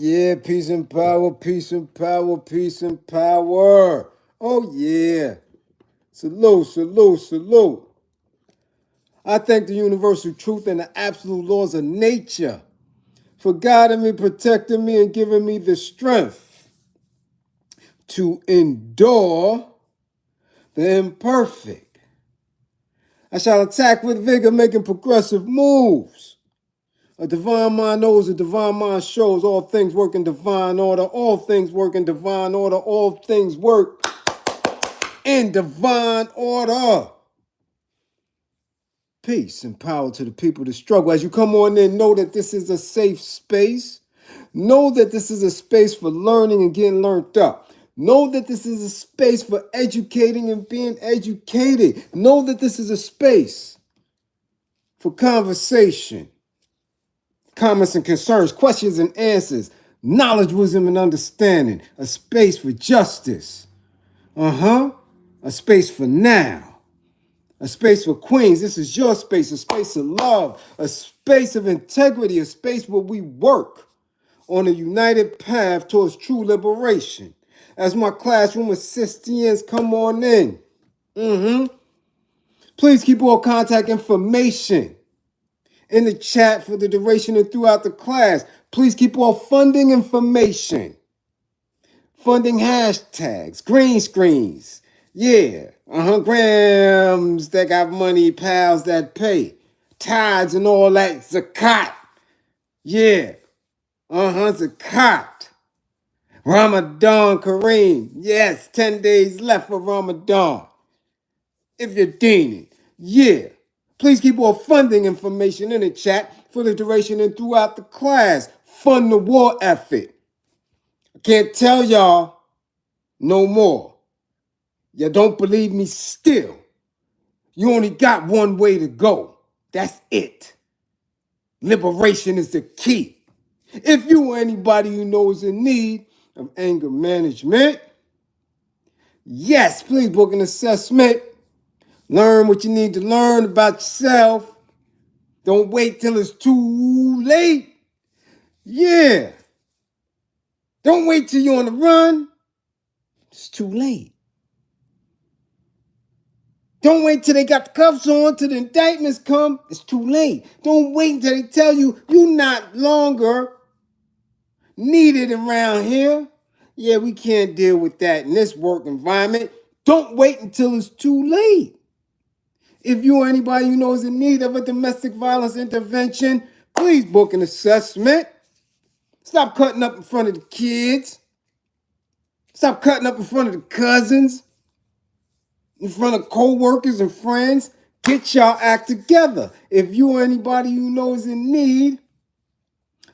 yeah, peace and power, peace and power, peace and power. Oh yeah. Salute, salute, salute. I thank the universal truth and the absolute laws of nature for guiding me, protecting me, and giving me the strength to endure the imperfect. I shall attack with vigor, making progressive moves. A divine mind knows, a divine mind shows. All things work in divine order. All things work in divine order. All things work in divine order. Peace and power to the people that struggle. As you come on in, know that this is a safe space. Know that this is a space for learning and getting learned up. Know that this is a space for educating and being educated. Know that this is a space for conversation, comments and concerns, questions and answers, knowledge, wisdom, and understanding. A space for justice. A space for now. A space for queens. This is your space. A space of love. A space of integrity. A space where we work on a united path towards true liberation. As my classroom assistants come on in. Please keep all contact information in the chat for the duration and throughout the class. Please keep all funding information. Funding hashtags, green screens. Yeah. Grams that got money, pals that pay. Tides and all that. Zakat. Yeah. Zakat. Ramadan Karim. Yes, 10 days left for Ramadan. If you're deaning. Yeah. Please keep all funding information in the chat for the duration and throughout the class. Fund the war effort. I can't tell y'all no more. You don't believe me still. You only got one way to go. That's it. Liberation is the key. If you or anybody you know is in need of anger management, yes, please book an assessment. Learn what you need to learn about yourself. Don't wait till it's too late. Yeah. Don't wait till you're on the run. It's too late. Don't wait till they got the cuffs on, till the indictments come. It's too late. Don't wait until they tell you you're not longer needed around here. Yeah, we can't deal with that in this work environment. Don't wait until it's too late. If you or anybody you know is in need of a domestic violence intervention, please book an assessment. Stop cutting up in front of the kids. Stop cutting up in front of the cousins, in front of co-workers and friends. Get y'all act together. If you or anybody you know is in need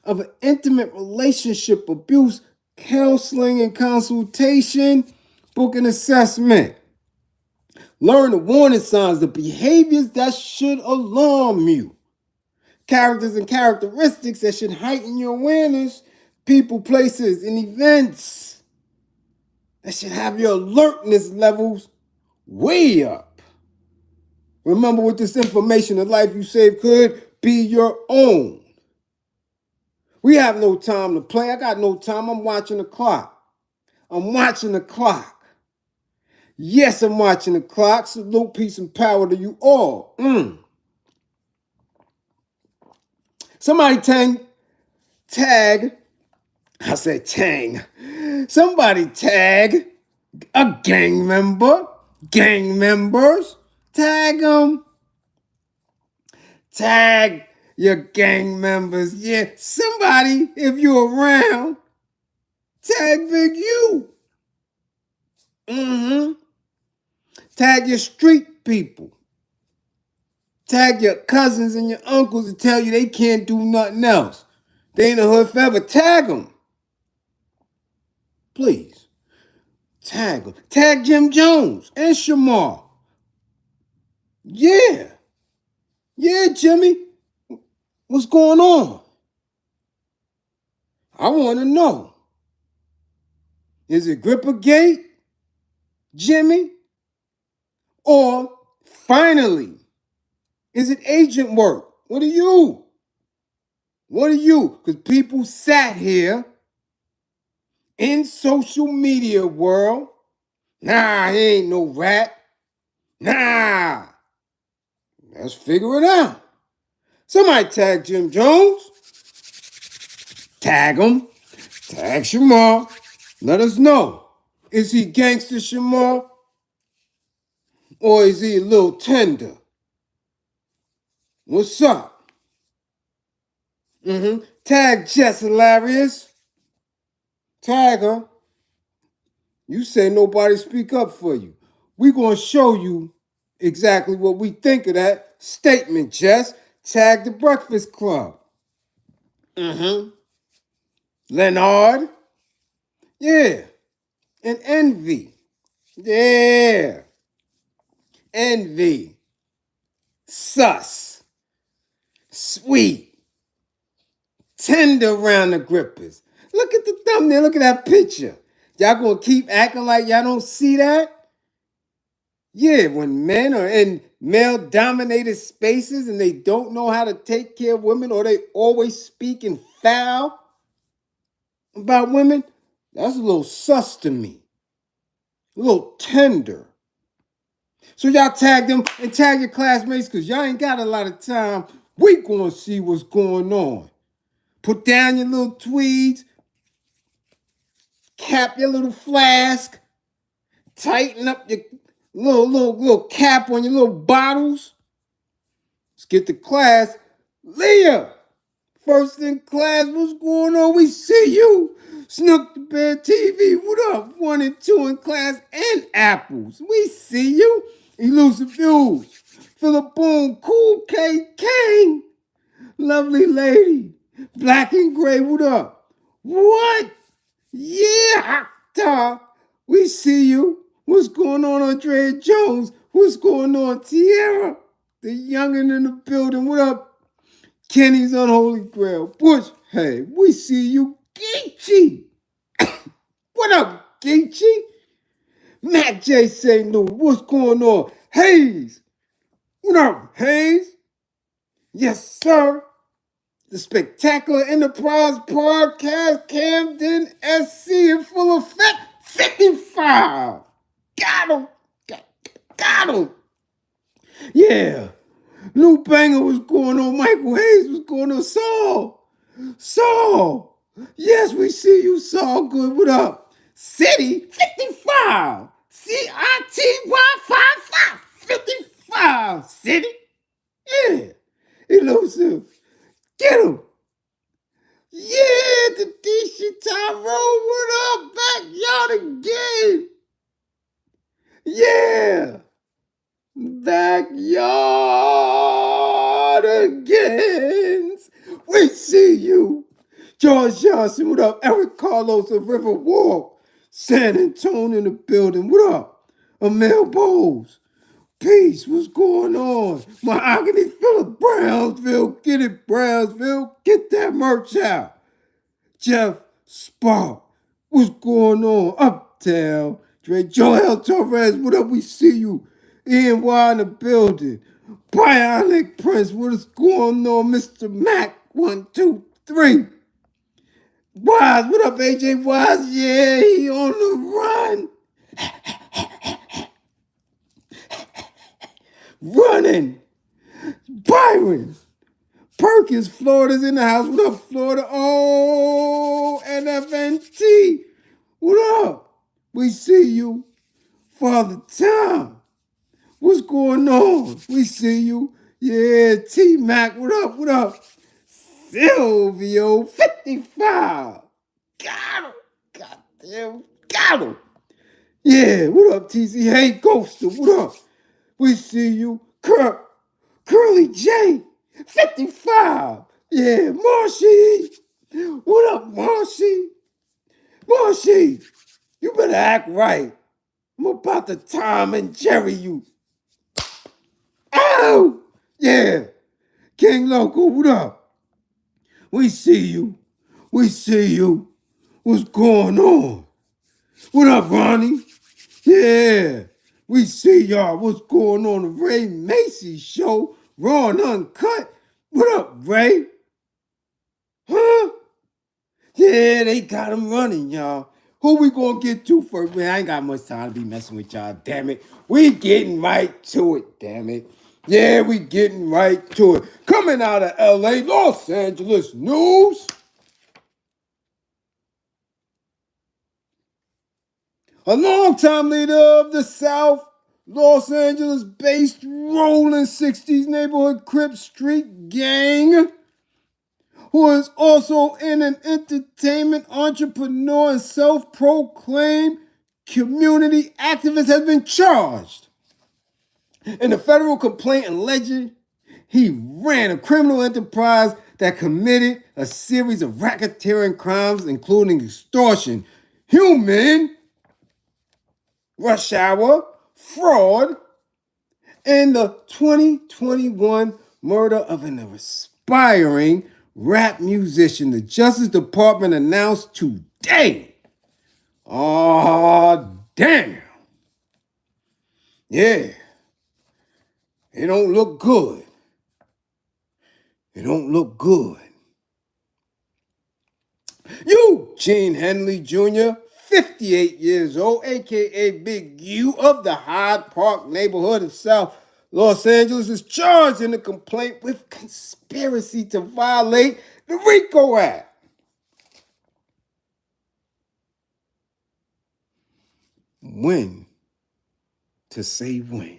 of an intimate relationship abuse counseling and consultation, book an assessment. Learn the warning signs, the behaviors that should alarm you. Characters and characteristics that should heighten your awareness. People, places, and events that should have your alertness levels way up. Remember, with this information, the life you save could be your own. We have no time to play. I got no time. I'm watching the clock. I'm watching the clock. Yes, I'm watching the clock. Salute, peace, and power to you all. Somebody tag. I said tang. Somebody tag a gang member. Gang members. Tag them. Tag your gang members. Yeah, somebody, if you're around, tag Big U. Tag your street people. Tag your cousins and your uncles and tell you they can't do nothing else. They in the hood forever. Tag them. Please. Tag them. Tag Jim Jones and Shamar. Yeah. Yeah, Jimmy. What's going on? I want to know. Is it Grippergate, Jimmy? Or finally, is it agent work? What are you? What are you? Because people sat here in social media world. Nah, he ain't no rat. Nah. Let's figure it out. Somebody tag Jim Jones. Tag him. Tag Shamar. Let us know. Is he gangster Shamar? Or is he a little tender? What's up? Tag Jess Hilarious. Tag her. You say nobody speak up for you. We gonna show you exactly what we think of that statement, Jess. Tag the Breakfast Club. Leonard. Yeah. And Envy. Yeah. Envy. Sus. Sweet. Tender around the grippers. Look at the thumbnail. Look at that picture. Y'all gonna keep acting like y'all don't see that? Yeah, when men are in male-dominated spaces and they don't know how to take care of women, or they always speaking foul about women, that's a little sus to me. A little tender. So y'all tag them and tag your classmates because y'all ain't got a lot of time. We gonna see what's going on. Put down your little tweeds, cap your little flask, tighten up your little cap on your little bottles. Let's get to class. Leah, first in class, what's going on? We see you. Snook the Bear TV, what up? 1 and 2 in class and apples. We see you. Elusive Views. Philip Boone, Cool K King. Lovely lady. Black and gray, what up? What? Yeah, Hector. We see you. What's going on, Andrea Jones? What's going on, Tierra? The youngin' in the building. What up? Kenny's Unholy Grail. Bush, hey, we see you. Geechee. What up, Geechee? Mac J. St. Louis. What's going on? Hayes. What up, Hayes? Yes, sir. The Spectacular Enterprise Podcast, Camden, SC, in full effect. 55. Got him. Got him. Yeah. Lou Banger was going on. Michael Hayes was going on. Saul. Yes, we see you, Saul. Good. What up? City 55. CITY 55. City. Yeah. Elusive. Get him. Yeah, the DC Tyrone. What up? Backyard again. Yeah. Backyard again. We see you. George Johnson, what up? Eric Carlos of River Walk. San Antonio in the building. What up? Amel Bowles. Peace, what's going on? Mahogany Phillip, Brownsville. Get it, Brownsville. Get that merch out. Jeff Spark, what's going on? Uptown. Dre Joel Torres, what up? We see you. Ian Y in the building. Bionic Prince, what is going on? Mr. Mac, 1, 2, 3. Wise, what up, AJ Wise? Yeah, he on the run. Running. Byron. Perkins, Florida's in the house. What up, Florida? Oh, NFNT. What up? We see you. Father Tom. What's going on? We see you. Yeah, T-Mac. What up? What up? Silvio, 55. Got him. Goddamn. Got him. Yeah, what up, TC? Hey, Ghoster. What up? We see you. Curly J, 55. Yeah, Marshy. What up, Marshy? Marshy, you better act right. I'm about to Tom and Jerry you. Ow! Yeah. King Loco, what up? We see you. We see you. What's going on? What up, Ronnie? Yeah. We see y'all. What's going on? The Ray Macy Show. Raw and uncut. What up, Ray? Huh? Yeah, they got him running, y'all. Who we gonna get to first? Man, I ain't got much time to be messing with y'all, damn it. We getting right to it, damn it. Yeah, we getting right to it. Coming out of LA, Los Angeles news. A longtime leader of the South, Los Angeles-based rolling 60s neighborhood Crip Street gang, who is also an entertainment entrepreneur and self-proclaimed community activist, has been charged. In the federal complaint alleged he ran a criminal enterprise that committed a series of racketeering crimes, including extortion, human rush hour, fraud, and the 2021 murder of an aspiring rap musician. The Justice Department announced today. Oh, damn. Yeah. It don't look good. It don't look good. Eugene Henley Jr., 58 years old, a.k.a. Big U of the Hyde Park neighborhood of South Los Angeles, is charged in the complaint with conspiracy to violate the RICO Act. When to say when.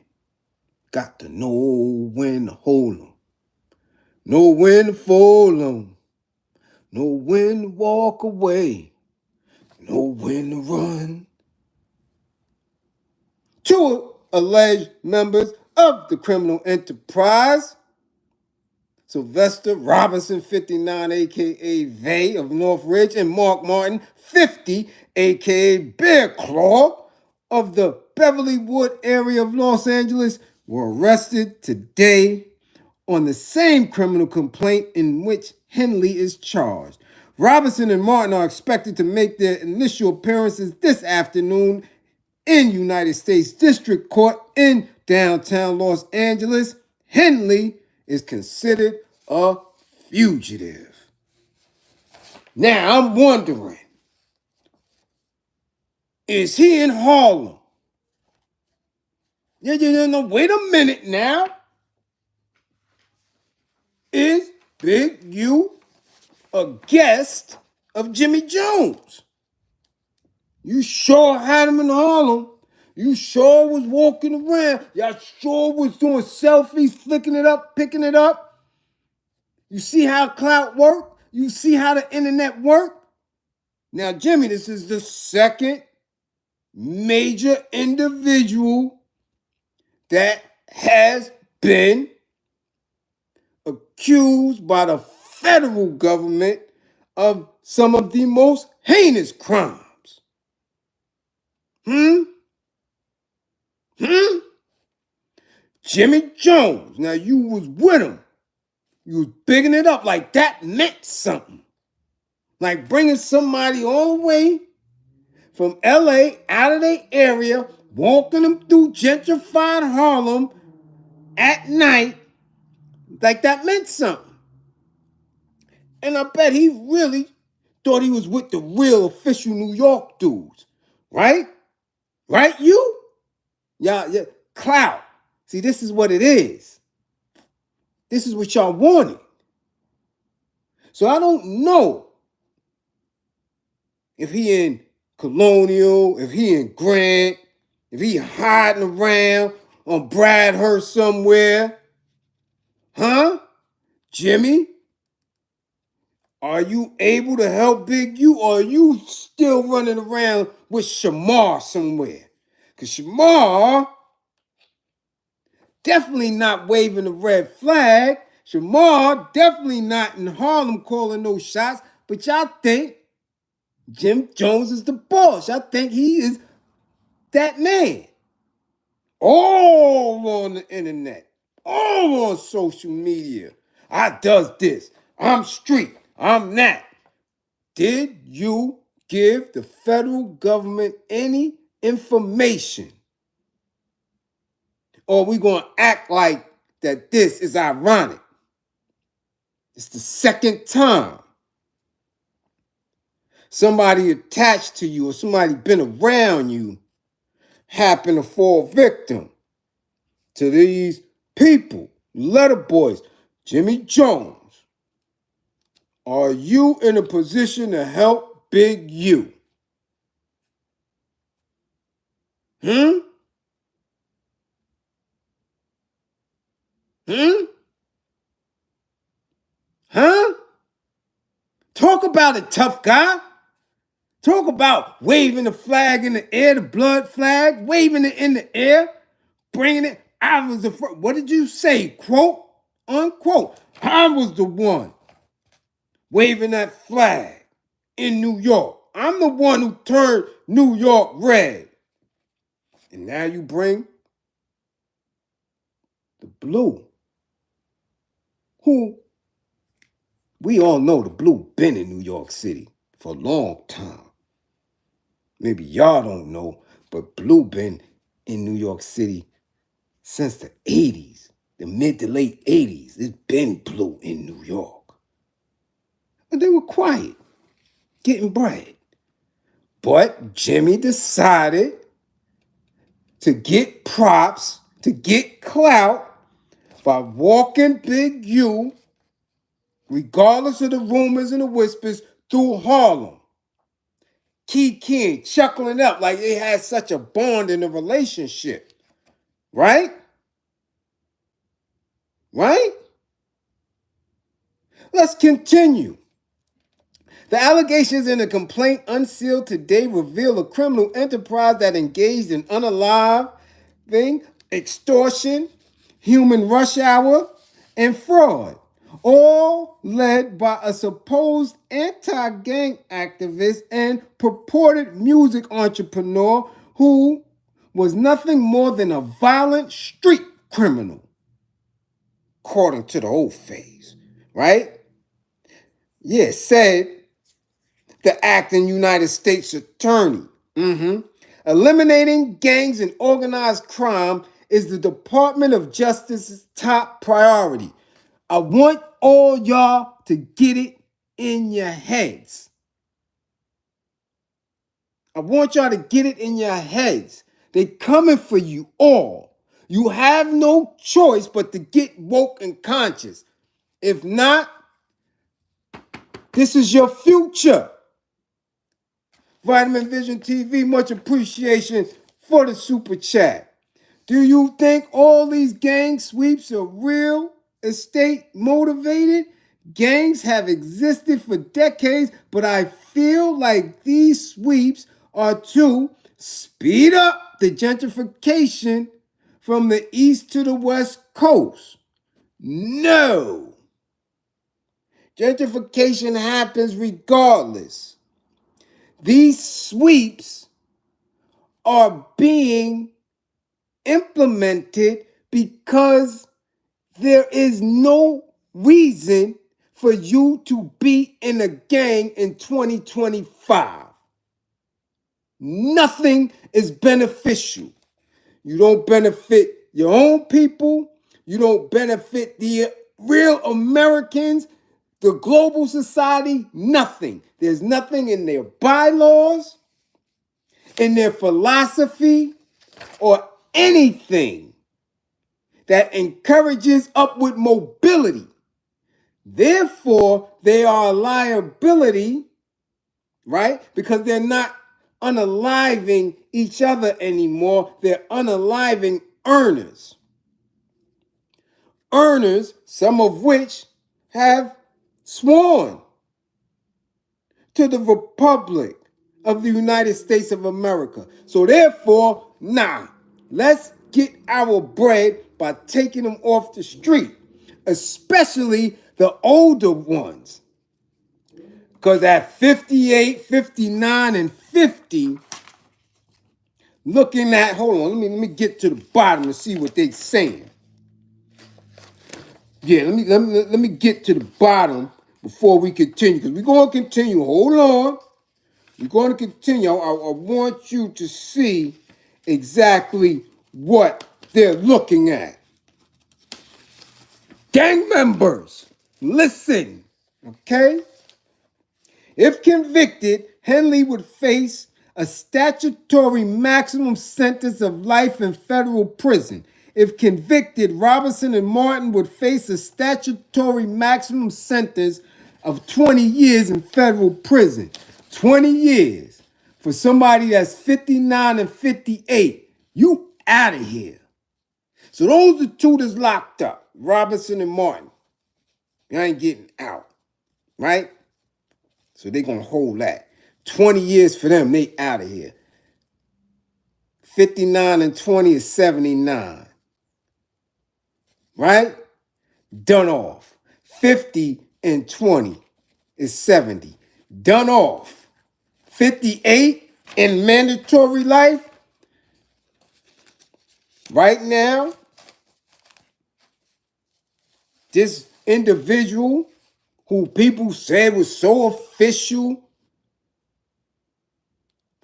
Got to know when to hold 'em. Know when to fold 'em. Know when to walk away. Know when to run. Two alleged members of the criminal enterprise, Sylvester Robinson, 59, a.k.a. Vay of Northridge, and Mark Martin, 50, a.k.a. Bear Claw of the Beverlywood area of Los Angeles, were arrested today on the same criminal complaint in which Henley is charged. Robinson and Martin are expected to make their initial appearances this afternoon in United States District Court in downtown Los Angeles. Henley is considered a fugitive. Now, I'm wondering, is he in Harlem? No, wait a minute now. Is Big U a guest of Jimmy Jones? You sure had him in Harlem. You sure was walking around. Y'all sure was doing selfies, flicking it up, picking it up. You see how clout work? You see how the internet work? Now, Jimmy, this is the second major individual that has been accused by the federal government of some of the most heinous crimes. Jimmy Jones. Now, you was with him. You was bigging it up like that meant something. Like bringing somebody all the way from LA out of their area, walking them through gentrified Harlem at night, like that meant something. And I bet he really thought he was with the real official New York dudes, right? Right, you? Yeah, clout. See, this is what it is. This is what y'all wanted. So I don't know if he in Colonial, if he in Grant, if he hiding around on Bradhurst somewhere. Huh? Jimmy? Are you able to help Big U, or are you still running around with Shamar somewhere? Because Shamar definitely not waving the red flag. Shamar definitely not in Harlem calling no shots. But y'all think Jim Jones is the boss. Y'all think he is that man. All on the internet. All on social media. I does this. I'm street. I'm that. Did you give the federal government any information? Or are we going to act like that this is ironic? It's the second time somebody attached to you or somebody been around you happen to fall victim to these people, letter boys, Jimmy Jones, are you in a position to help Big U? Hmm? Hmm? Huh? Talk about a tough guy. Talk about waving the flag in the air, the blood flag, waving it in the air, bringing it. I was the first. What did you say? Quote, unquote. I was the one waving that flag in New York. I'm the one who turned New York red. And now you bring the blue, who we all know the blue been in New York City for a long time. Maybe y'all don't know, but blue been in New York City since the 80s, the mid to late 80s. It's been blue in New York. And they were quiet, getting bread. But Jimmy decided to get props, to get clout by walking Big U, regardless of the rumors and the whispers, through Harlem. Kicking, chuckling up like they had such a bond in the relationship. Right? Right? Let's continue. The allegations in the complaint unsealed today reveal a criminal enterprise that engaged in unaliving, extortion, human rush hour, and fraud, all led by a supposed anti-gang activist and purported music entrepreneur who was nothing more than a violent street criminal, according to the old phase, right? Yeah, said the acting United States Attorney. Eliminating gangs and organized crime is the Department of Justice's top priority. I want all y'all to get it in your heads. I want y'all to get it in your heads. They coming for you all. You have no choice but to get woke and conscious. If not, this is your future. Vitamin Vision TV, much appreciation for the super chat. Do you think all these gang sweeps are real estate motivated? Gangs have existed for decades, but I feel like these sweeps are to speed up the gentrification from the east to the west coast. No. Gentrification happens regardless. These sweeps are being implemented because there is no reason for you to be in a gang in 2025. Nothing is beneficial. You don't benefit your own people. You don't benefit the real Americans, the global society, nothing. There's nothing in their bylaws, in their philosophy, or anything that encourages upward mobility. Therefore, they are a liability, right? Because they're not unaliving each other anymore. They're unaliving earners. Earners, some of which have sworn to the Republic of the United States of America. So therefore, let's get our bread by taking them off the street, especially the older ones. Because at 58, 59, and 50, looking at, hold on, let me get to the bottom and see what they're saying. Yeah, let me get to the bottom before we continue, because we're going to continue. Hold on. We're going to continue. I want you to see exactly what they're looking at. Gang members, listen, okay? If convicted, Henley would face a statutory maximum sentence of life in federal prison. If convicted, Robinson and Martin would face a statutory maximum sentence of 20 years in federal prison. 20 years for somebody that's 59 and 58. You out of here. So those are two that's locked up, Robinson and Martin. You ain't getting out, right? So they're going to hold that. 20 years for them, they out of here. 59 and 20 is 79. Right? Done off. 50 and 20 is 70. Done off. 58 in mandatory life. Right now, this individual who people said was so official,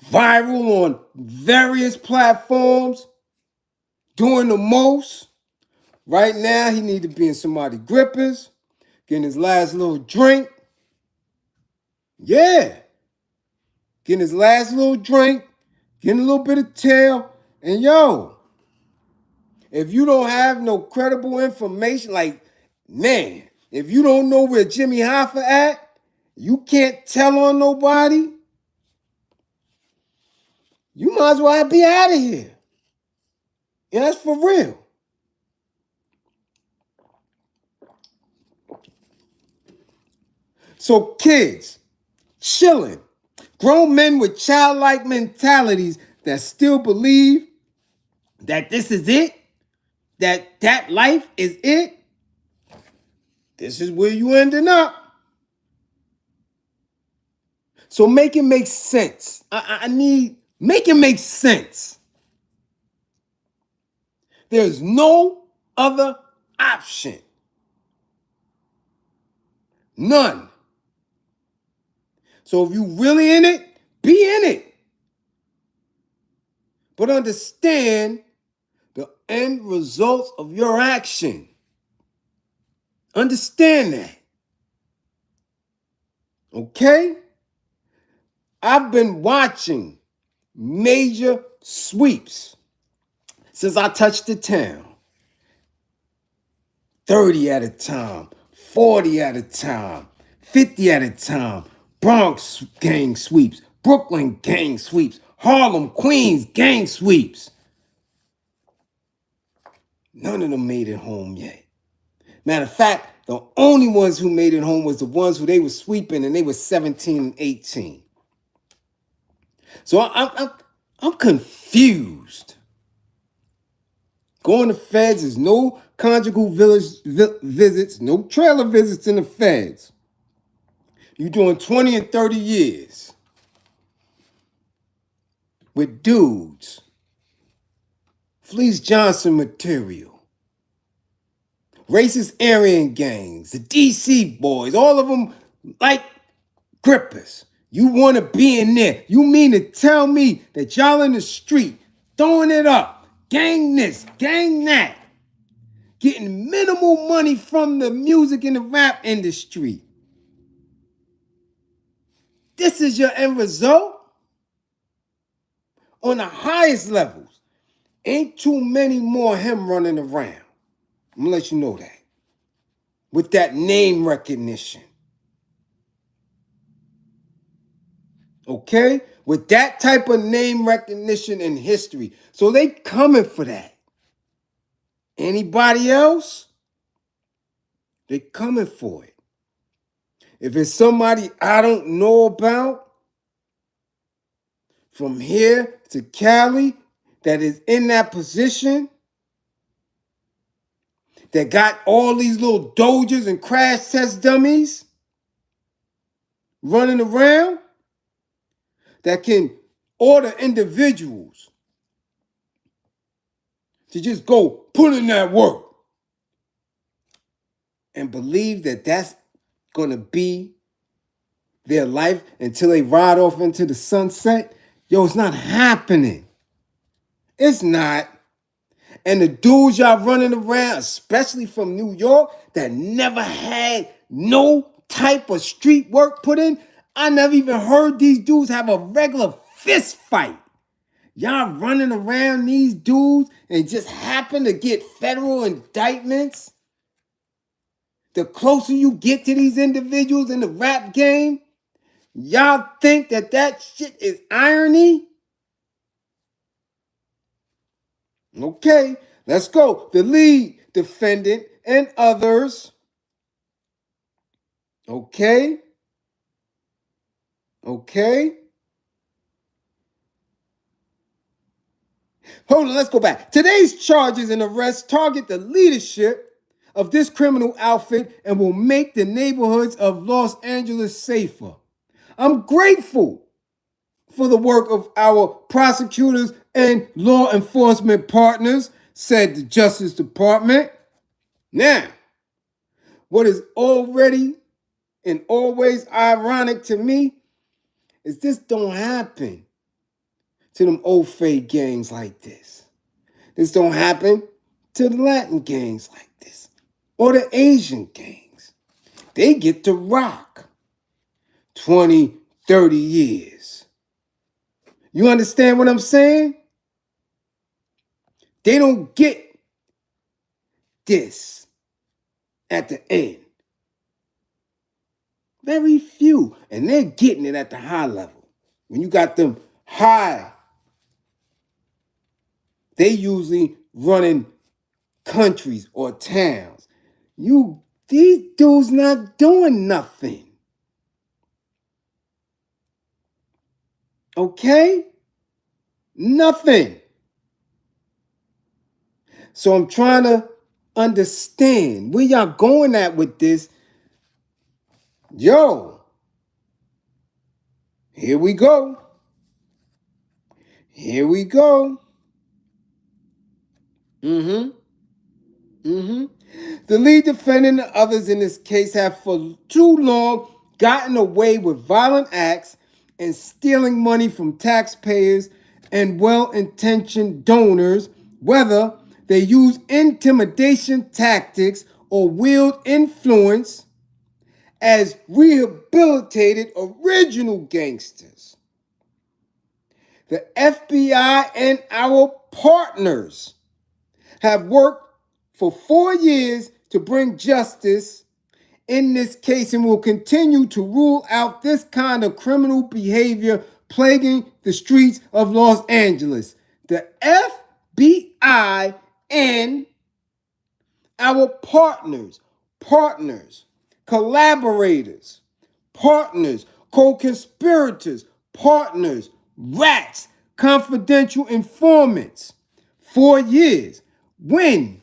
viral on various platforms, doing the most. Right now, he need to be in somebody's grippers, getting his last little drink. Yeah. Getting his last little drink, getting a little bit of tail. And yo, if you don't have no credible information, like, man, if you don't know where Jimmy Hoffa at, you can't tell on nobody, you might as well be out of here. Yeah, that's for real. So kids, chilling, grown men with childlike mentalities that still believe that this is it, that life is it, this is where you ending up. So make it make sense. Make it make sense. There's no other option. None. So if you really in it, be in it. But understand the end results of your action. Understand that. Okay? I've been watching major sweeps since I touched the town. 30 at a time, 40 at a time, 50 at a time. Bronx gang sweeps, Brooklyn gang sweeps, Harlem, Queens gang sweeps. None of them made it home yet. Matter of fact, the only ones who made it home was the ones who they were sweeping and they were 17 and 18. So I'm confused. Going to feds is no conjugal visits, no trailer visits in the feds. You're doing 20 and 30 years with dudes. Fleece Johnson material. Racist Aryan gangs, the DC boys, all of them like grippers. You want to be in there. You mean to tell me that y'all in the street throwing it up, gang this, gang that, getting minimal money from the music and the rap industry. This is your end result? On the highest levels, ain't too many more him running around. I'm gonna let you know that. With that name recognition. Okay? With that type of name recognition in history. So they coming for that. Anybody else? They coming for it. If it's somebody I don't know about, from here to Cali, that is in that position, that got all these little doges and crash test dummies running around, that can order individuals to just go put in that work and believe that that's going to be their life until they ride off into the sunset. Yo, it's not happening. It's not. And the dudes y'all running around, especially from New York, that never had no type of street work put in, I never even heard these dudes have a regular fist fight. Y'all running around these dudes and just happen to get federal indictments. The closer you get to these individuals in the rap game, y'all think that shit is irony? Okay, let's go. The lead defendant and others. Okay. Hold on, let's go back. Today's charges and arrests target the leadership of this criminal outfit and will make the neighborhoods of Los Angeles safer. I'm grateful for the work of our prosecutors and law enforcement partners, said the Justice Department. Now, what is already and always ironic to me is this don't happen to them old fake gangs like this. This don't happen to the Latin gangs like this or the Asian gangs. They get to rock 20, 30 years. You understand what I'm saying? They don't get this at the end. Very few. And they're getting it at the high level. When you got them high, they usually running countries or towns. These dudes not doing nothing. Okay? Nothing. So I'm trying to understand where y'all going at with this. Yo, here we go. The lead defendant and others in this case have for too long gotten away with violent acts and stealing money from taxpayers and well-intentioned donors, whether they use intimidation tactics or wield influence as rehabilitated original gangsters. The FBI and our partners have worked for 4 years to bring justice in this case and will continue to rule out this kind of criminal behavior plaguing the streets of Los Angeles. The FBI and our partners, collaborators, partners, co-conspirators, partners, rats, confidential informants. 4 years. When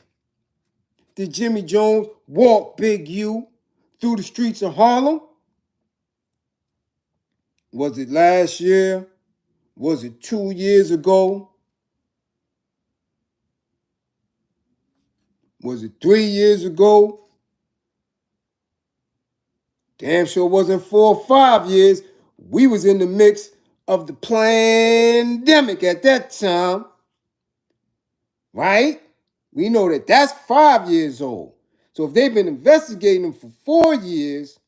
did Jimmy Jones walk Big U through the streets of Harlem? Was it last year? Was it 2 years ago? Was it 3 years ago? Damn sure wasn't 4 or 5 years. We was in the mix of the pandemic at that time. Right? We know that that's 5 years old. So if they've been investigating him for 4 years,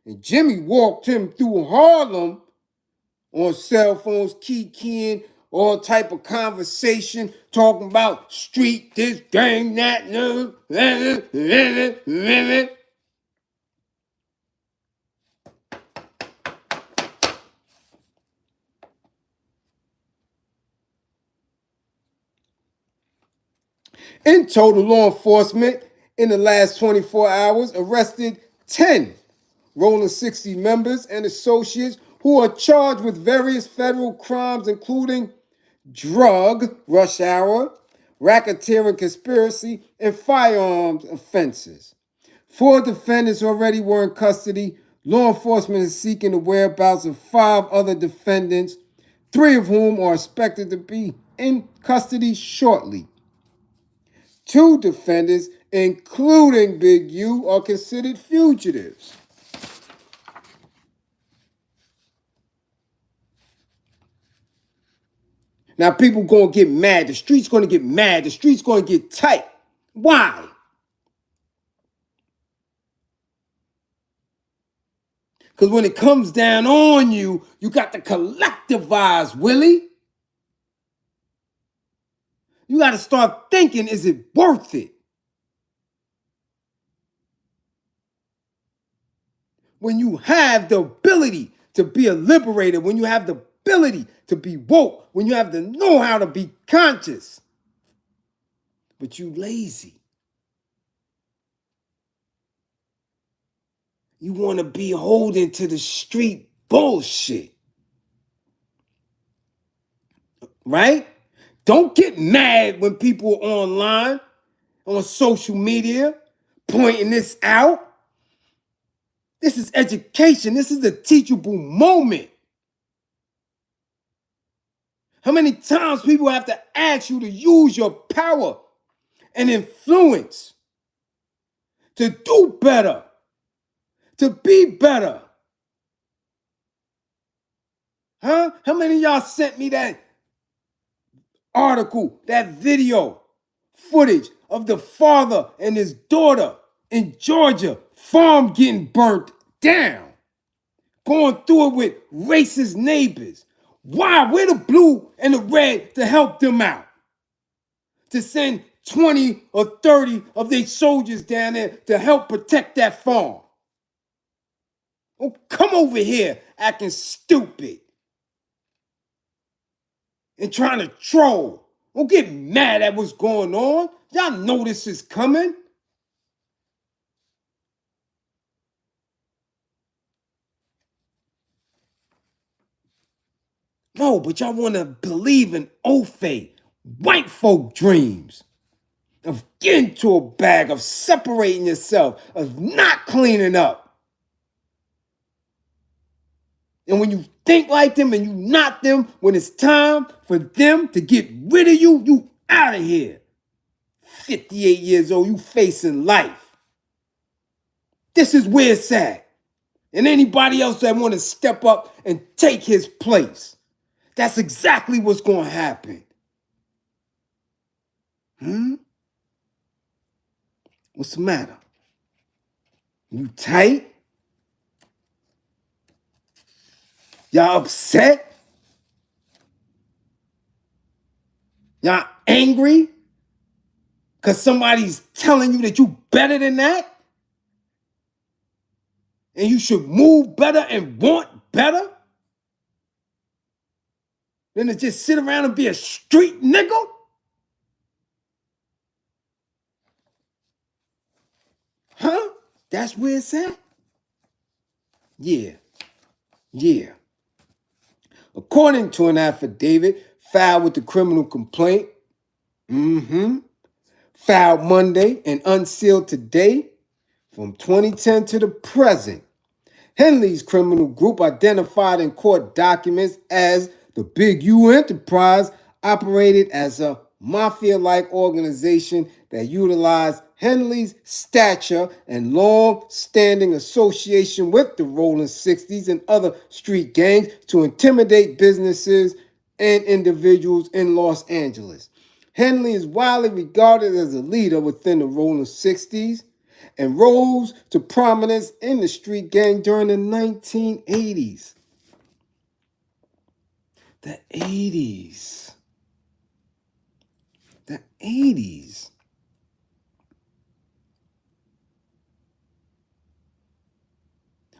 and Jimmy walked him through Harlem on cell phones, keying, all type of conversation, talking about street, this, gang, that, In total, law enforcement in the last 24 hours arrested 10 Rolling 60 members and associates who are charged with various federal crimes, including drug, rush hour, racketeering conspiracy, and firearms offenses. 4 defendants already were in custody. Law enforcement is seeking the whereabouts of 5 other defendants, 3 of whom are expected to be in custody shortly. 2 defendants, including Big U, are considered fugitives. Now people going to get mad. The street's going to get mad. The street's going to get tight. Why? Because when it comes down on you, you got to collectivize, Willie. You got to start thinking, is it worth it? When you have the ability to be a liberator, when you have the ability to be woke, when you have to know how to be conscious, but you lazy. You want to be holding to the street bullshit. Right? Don't get mad when people online, on social media, pointing this out. This is education. This is a teachable moment. How many times people have to ask you to use your power and influence to do better, to be better? Huh? How many of y'all sent me that article, that video footage of the father and his daughter in Georgia, farm getting burnt down, going through it with racist neighbors? Why? Where the blue and the red to help them out? To send 20 or 30 of their soldiers down there to help protect that farm. Oh, come over here acting stupid and trying to troll. Don't get mad at what's going on. Y'all know this is coming. No, but y'all want to believe in old faith, white folk dreams of getting to a bag, of separating yourself, of not cleaning up. And when you think like them and you not them, when it's time for them to get rid of you, you out of here. 58 years old, you facing life. This is where it's at. And anybody else that want to step up and take his place, that's exactly what's going to happen. What's the matter? You tight? Y'all upset? Y'all angry? Because somebody's telling you that you better than that? And you should move better and want better? Than to just sit around and be a street nigga? Huh? That's where it's at? Yeah. According to an affidavit filed with the criminal complaint, filed Monday and unsealed today, from 2010 to the present, Henley's criminal group, identified in court documents as the Big U Enterprise, operated as a mafia-like organization that utilized Henley's stature and long-standing association with the Rolling 60s and other street gangs to intimidate businesses and individuals in Los Angeles. Henley is widely regarded as a leader within the Rolling 60s and rose to prominence in the street gang during the 1980s. The 80s.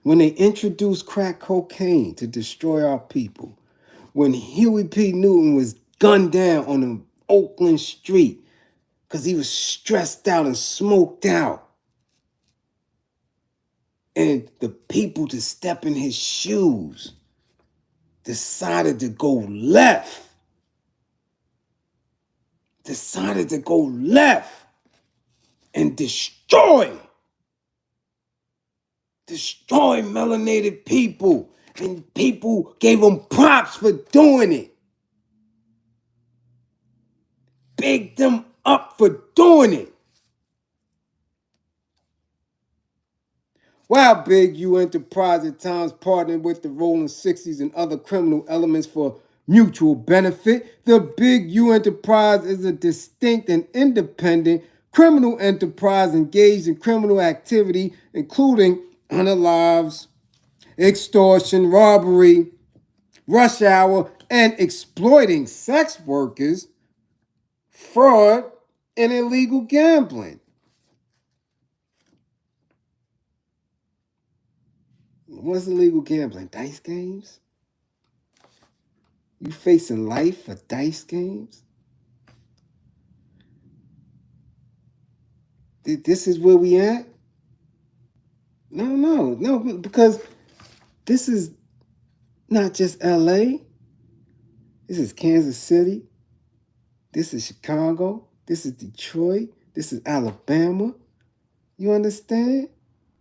When they introduced crack cocaine to destroy our people. When Huey P. Newton was gunned down on an Oakland street because he was stressed out and smoked out. And the people to step in his shoes decided to go left. And destroy melanated people. And people gave them props for doing it. Bigged them up for doing it. While Big U Enterprise at times partnered with the Rolling 60s and other criminal elements for mutual benefit, the Big U Enterprise is a distinct and independent criminal enterprise engaged in criminal activity, including unalived, extortion, robbery, rush hour, and exploiting sex workers, fraud, and illegal gambling. What's illegal gambling? Dice games? You facing life for dice games? This is where we at? No, because this is not just LA. This is Kansas City. This is Chicago. This is Detroit. This is Alabama. You understand?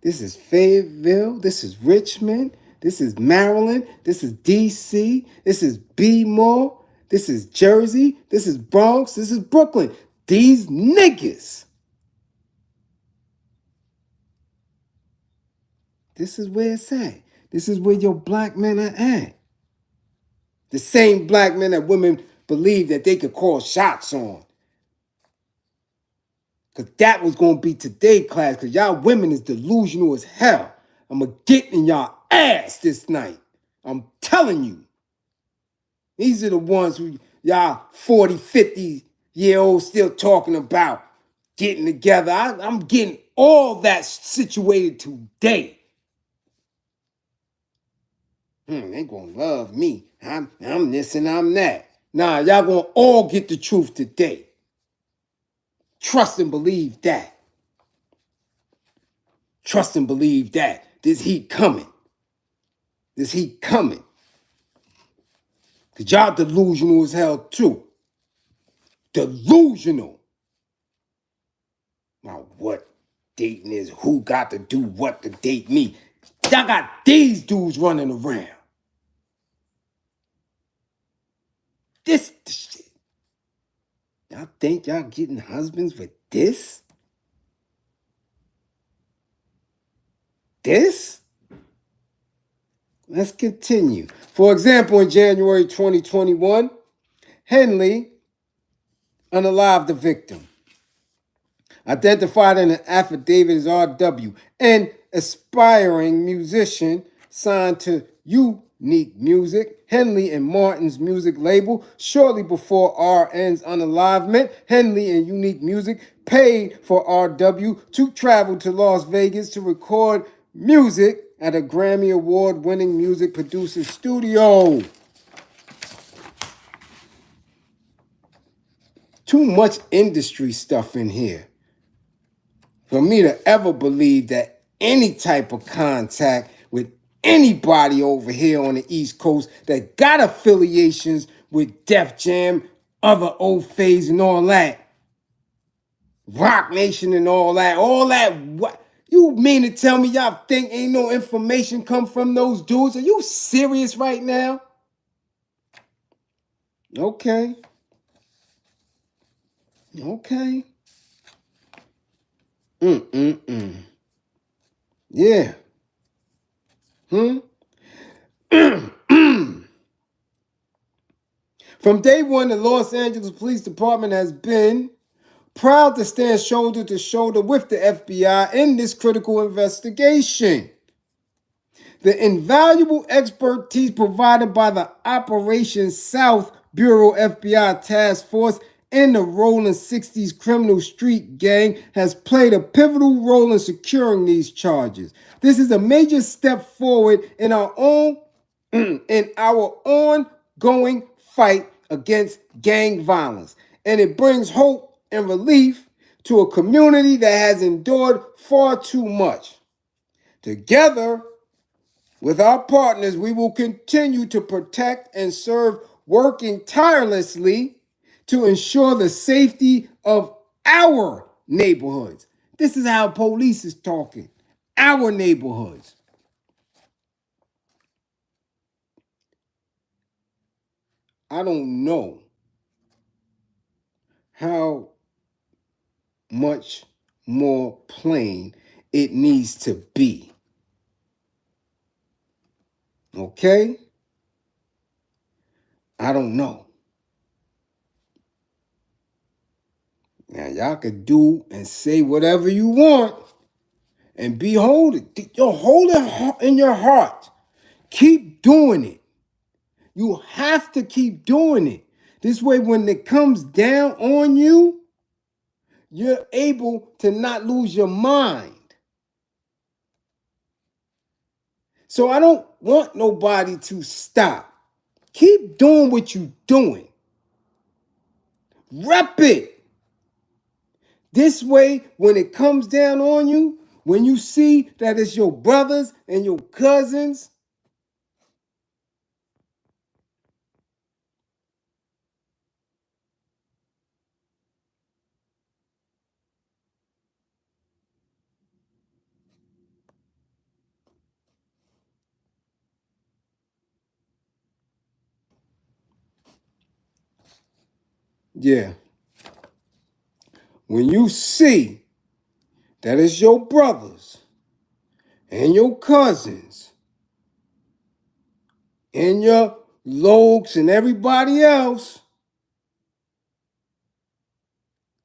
This is Fayetteville. This is Richmond. This is Maryland. This is DC. This is B-More. This is Jersey. This is Bronx. This is Brooklyn. These niggas. This is where it's at. This is where your black men are at. The same black men that women believe that they could call shots on. Because that was going to be today's class. Because y'all women is delusional as hell. I'm going to get in y'all ass this night. I'm telling you. These are the ones who y'all 40, 50-year-olds still talking about getting together. I'm getting all that situated today. They going to love me. I'm this and I'm that. Nah, y'all going to all get the truth today. Trust and believe that. Trust and believe that. This heat coming. This heat coming. Because y'all delusional as hell too. Delusional. Now what dating is, who got to do what to date me. Y'all got these dudes running around. This shit. Y'all think y'all getting husbands with this? This? Let's continue. For example, in January 2021, Henley unalived the victim, identified in an affidavit as RW, an aspiring musician signed to Unique Music, Henley and Martin's music label. Shortly before RN's unalivement, Henley and Unique Music paid for RW to travel to Las Vegas to record music at a Grammy Award-winning music producer studio. Too much industry stuff in here for me to ever believe that any type of contact with anybody over here on the East Coast that got affiliations with Def Jam, other old phase and all that, Rock Nation and all that, what? You mean to tell me y'all think ain't no information come from those dudes? Are you serious right now? Okay. Yeah. From day one, the Los Angeles Police Department has been proud to stand shoulder to shoulder with the FBI in this critical investigation. The invaluable expertise provided by the Operation South Bureau FBI Task Force and the Rolling 60s criminal street gang has played a pivotal role in securing these charges. This is a major step forward in our ongoing fight against gang violence, and it brings hope and relief to a community that has endured far too much. Together with our partners, we will continue to protect and serve, working tirelessly to ensure the safety of our neighborhoods. This is how police is talking. Our neighborhoods. I don't know how much more plain it needs to be. Okay? I don't know. Now, y'all could do and say whatever you want and hold it in your heart Keep doing it. You have to keep doing it. This way, when it comes down on you, you're able to not lose your mind. So I don't want nobody to stop. Keep doing what you're doing. Rep it. This way, when it comes down on you, when you see that it's your brothers and your cousins, yeah, when you see that it's your brothers and your cousins and your lokes and everybody else,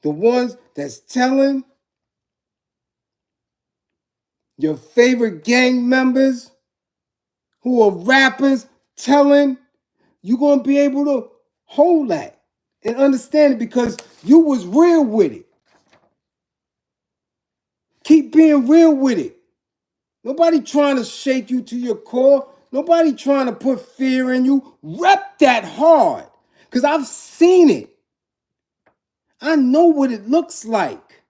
the ones that's telling your favorite gang members who are rappers telling, you're going to be able to hold that and understand it because you was real with it. Keep being real with it. Nobody trying to shake you to your core. Nobody trying to put fear in you. Rep that hard because I've seen it. I know what it looks like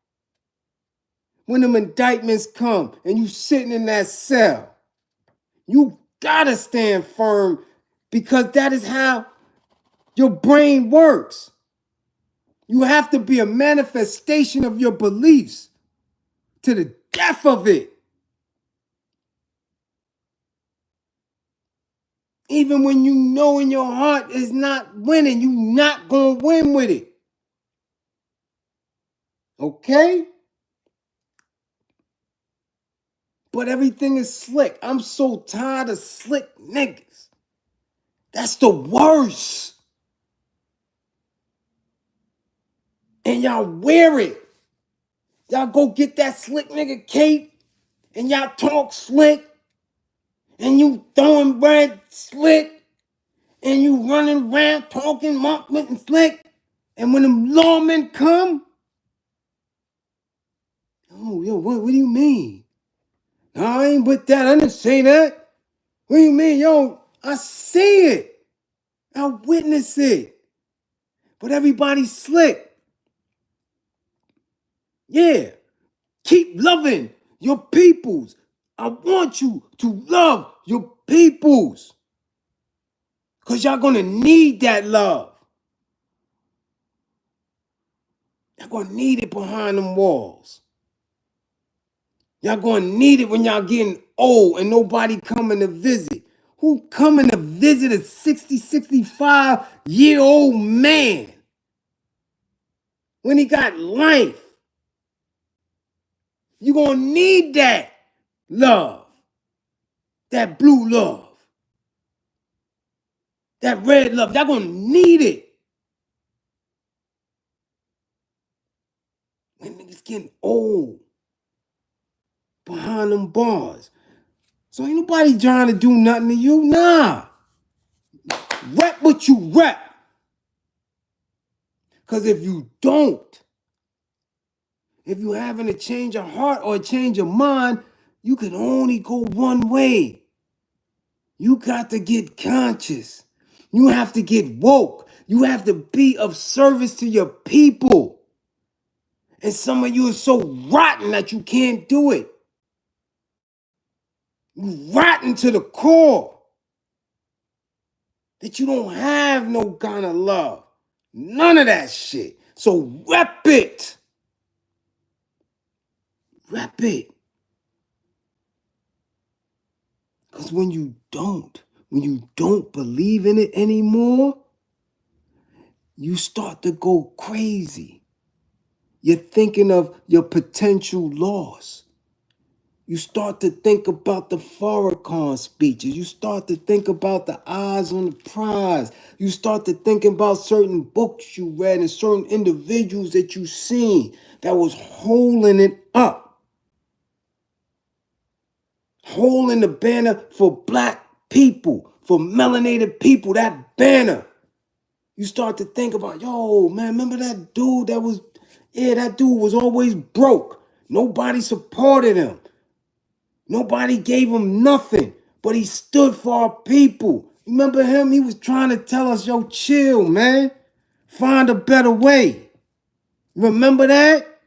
when them indictments come and you sitting in that cell. You gotta stand firm because that is how your brain works. You have to be a manifestation of your beliefs to the death of it. Even when you know in your heart is not winning, you not gonna win with it. Okay? But everything is slick. I'm so tired of slick niggas. That's the worst. And y'all wear it. Y'all go get that slick nigga cape and y'all talk slick and you throwing bread slick and you running around talking mumbling and slick. And when them lawmen come, oh, yo, what do you mean? No, I ain't with that. I didn't say that. What do you mean? Yo, I see it. I witness it. But everybody's slick. Yeah. Keep loving your peoples. I want you to love your peoples. Because y'all going to need that love. Y'all going to need it behind them walls. Y'all going to need it when y'all getting old and nobody coming to visit. Who coming to visit a 60, 65-year-old man when he got life? You going to need that love, that blue love, that red love. Y'all going to need it. When niggas getting old behind them bars. So ain't nobody trying to do nothing to you. Nah. Rep what you rep. Because if you don't, if you having a change of heart or a change of mind, you can only go one way. You got to get conscious. You have to get woke. You have to be of service to your people. And some of you are so rotten that you can't do it. You rotten to the core. That you don't have no kind of love. None of that shit. So rep it. Rep it. Because when you don't believe in it anymore, you start to go crazy. You're thinking of your potential loss. You start to think about the Farrakhan speeches. You start to think about the eyes on the prize. You start to think about certain books you read and certain individuals that you seen that was holding it up. Holding the banner for black people, for melanated people, that banner. You start to think about, yo, man, remember that dude that dude was always broke. Nobody supported him. Nobody gave him nothing, but he stood for our people. Remember him? He was trying to tell us, yo, chill, man. Find a better way. Remember that?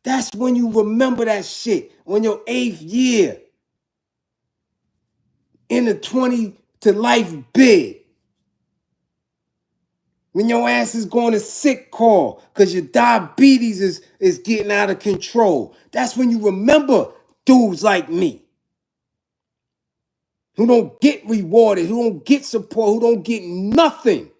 That's when you remember that shit. On your 8th year. In the 20 to life bid. When your ass is going to sick call because your diabetes is getting out of control. That's when you remember dudes like me. Who don't get rewarded, who don't get support, who don't get nothing.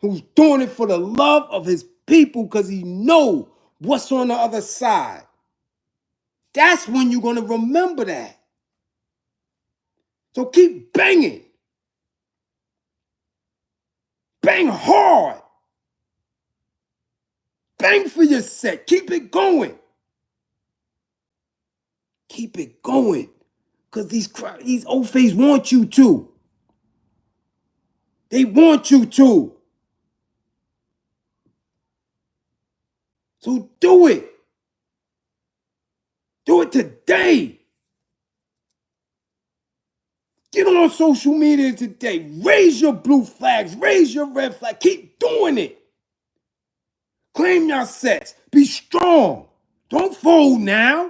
Who's doing it for the love of his people because he know what's on the other side. That's when you're going to remember that. So keep banging. Bang hard. Bang for your set. Keep it going. Keep it going. Because these old face want you to. They want you to. So do it. Do it today. Get on social media today. Raise your blue flags. Raise your red flag. Keep doing it. Claim your sets. Be strong. Don't fold now.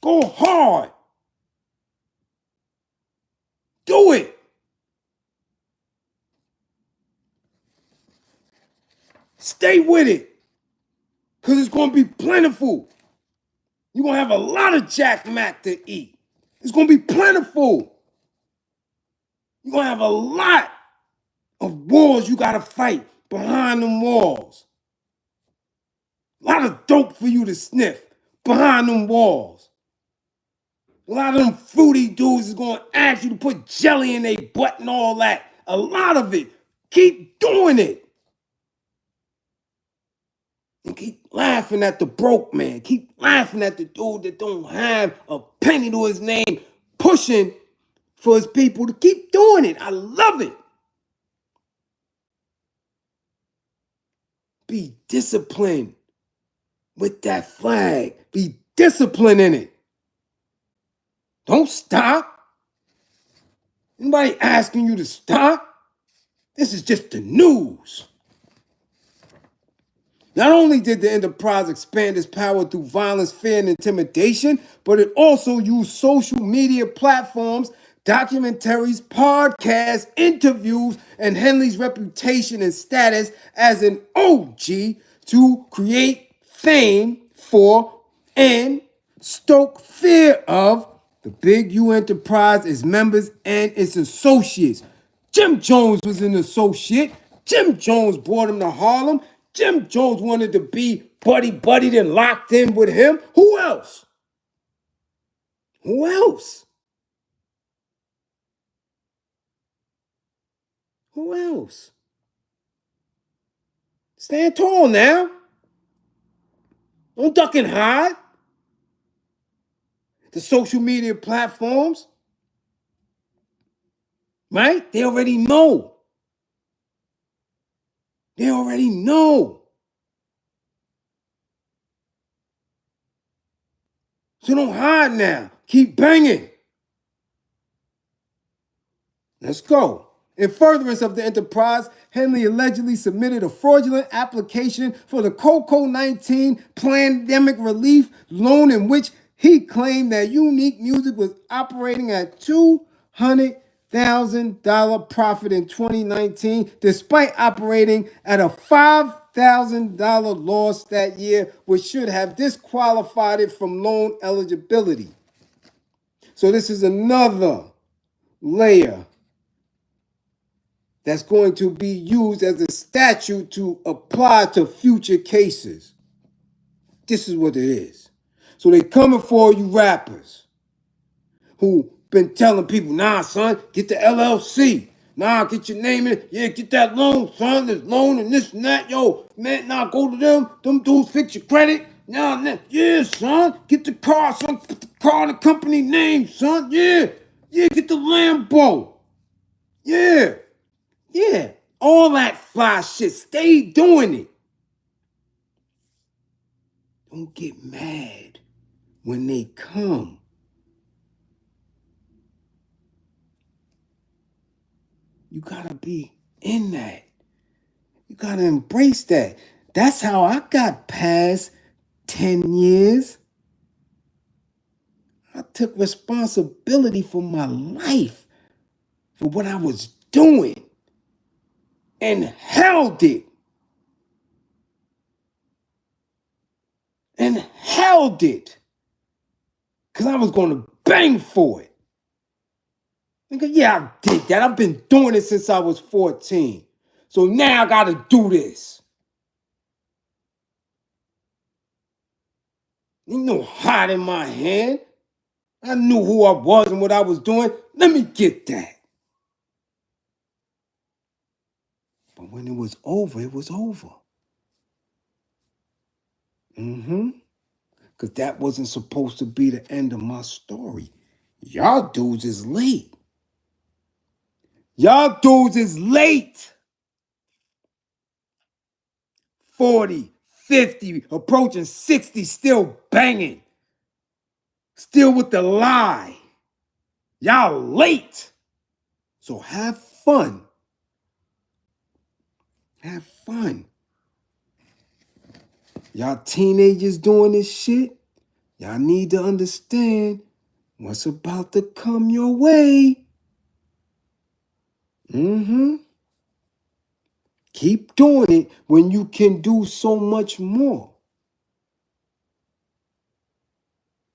Go hard. Do it. Stay with it. Because it's going to be plentiful. You're going to have a lot of Jack Mac to eat. It's going to be plentiful. You're going to have a lot of wars you got to fight behind them walls. A lot of dope for you to sniff behind them walls. A lot of them fruity dudes is going to ask you to put jelly in their butt and all that. A lot of it. Keep doing it. And keep laughing at the broke man. Keep laughing at the dude that don't have a penny to his name, pushing for his people to keep doing it. I love it. Be disciplined with that flag. Be disciplined in it. Don't stop. Anybody asking you to stop? This is just the news. Not only did the enterprise expand its power through violence, fear, and intimidation, but it also used social media platforms, documentaries, podcasts, interviews, and Henley's reputation and status as an OG to create fame for and stoke fear of the big U enterprise, its members, and its associates. Jim Jones was an associate. Jim Jones brought him to Harlem. Jim Jones wanted to be buddy and locked in with him. Who else? Who else? Who else? Stand tall now. Don't duck and hide. The social media platforms, right? They already know. They already know. So don't hide now. Keep banging. Let's go. In furtherance of the enterprise, Henley allegedly submitted a fraudulent application for the COVID-19 pandemic relief loan in which he claimed that Unique Music was operating at $200,000 profit in 2019, despite operating at a $5,000 loss that year, which should have disqualified it from loan eligibility. So this is another layer that's going to be used as a statute to apply to future cases. This is what it is. So they coming for you rappers who been telling people, nah, son, get the LLC. Nah, get your name in. Yeah, get that loan, son. There's loan and this and that. Yo, man, nah, go to them. Them dudes fix your credit. Nah, yeah, son. Get the car, son. Put the car in the company name, son. Yeah. Yeah, get the Lambo. Yeah. Yeah. All that fly shit. Stay doing it. Don't get mad when they come. You gotta be in that. You gotta embrace that. That's how I got past 10 years. I took responsibility for my life, for what I was doing, and held it. And held it. Because I was going to bang for it. Nigga, yeah, I did that. I've been doing it since I was 14. So now I got to do this. Ain't no hot in my hand. I knew who I was and what I was doing. Let me get that. But when it was over, it was over. Because that wasn't supposed to be the end of my story. Y'all dudes is late. Y'all dudes is late. 40, 50, approaching 60, still banging. Still with the lie. Y'all late. So have fun. Have fun. Y'all teenagers doing this shit, y'all need to understand what's about to come your way. Keep doing it when you can do so much more.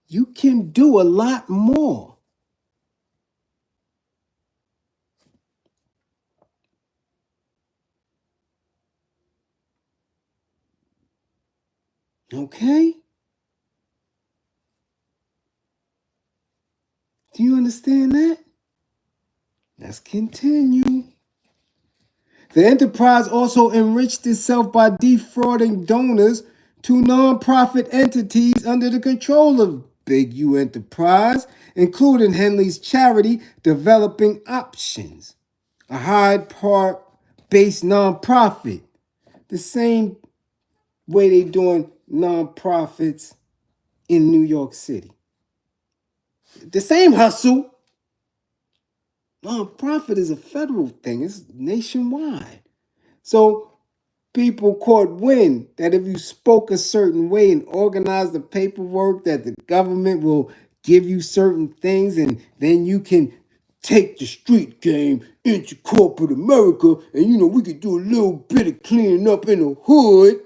You can do a lot more. Okay? Do you understand that? Let's continue. The enterprise also enriched itself by defrauding donors to nonprofit entities under the control of Big U Enterprise, including Henley's charity Developing Options, a Hyde Park-based nonprofit. The same way they doing nonprofits in New York City. The same hustle. Nonprofit is a federal thing. It's nationwide. So people caught wind that if you spoke a certain way and organized the paperwork, that the government will give you certain things, and then you can take the street game into corporate America, and we could do a little bit of cleaning up in the hood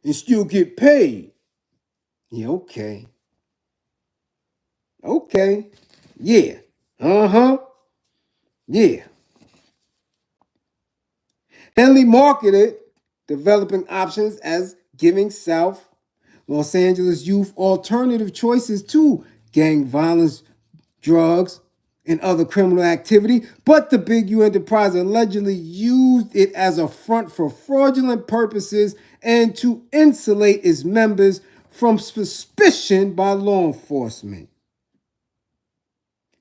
and still get paid. Yeah, okay. Okay. Yeah. Yeah. Henley marketed Developing Options as giving South Los Angeles youth alternative choices to gang violence, drugs, and other criminal activity, but the Big U Enterprise allegedly used it as a front for fraudulent purposes and to insulate its members from suspicion by law enforcement.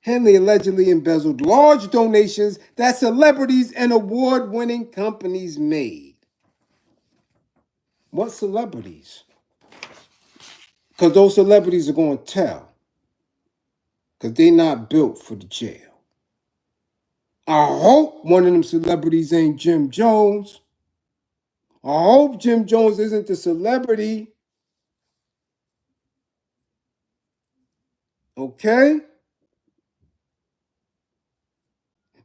Henley allegedly embezzled large donations that celebrities and award-winning companies made. What celebrities? Because those celebrities are going to tell. Because they're not built for the jail. I hope one of them celebrities ain't Jim Jones. I hope Jim Jones isn't the celebrity. Okay?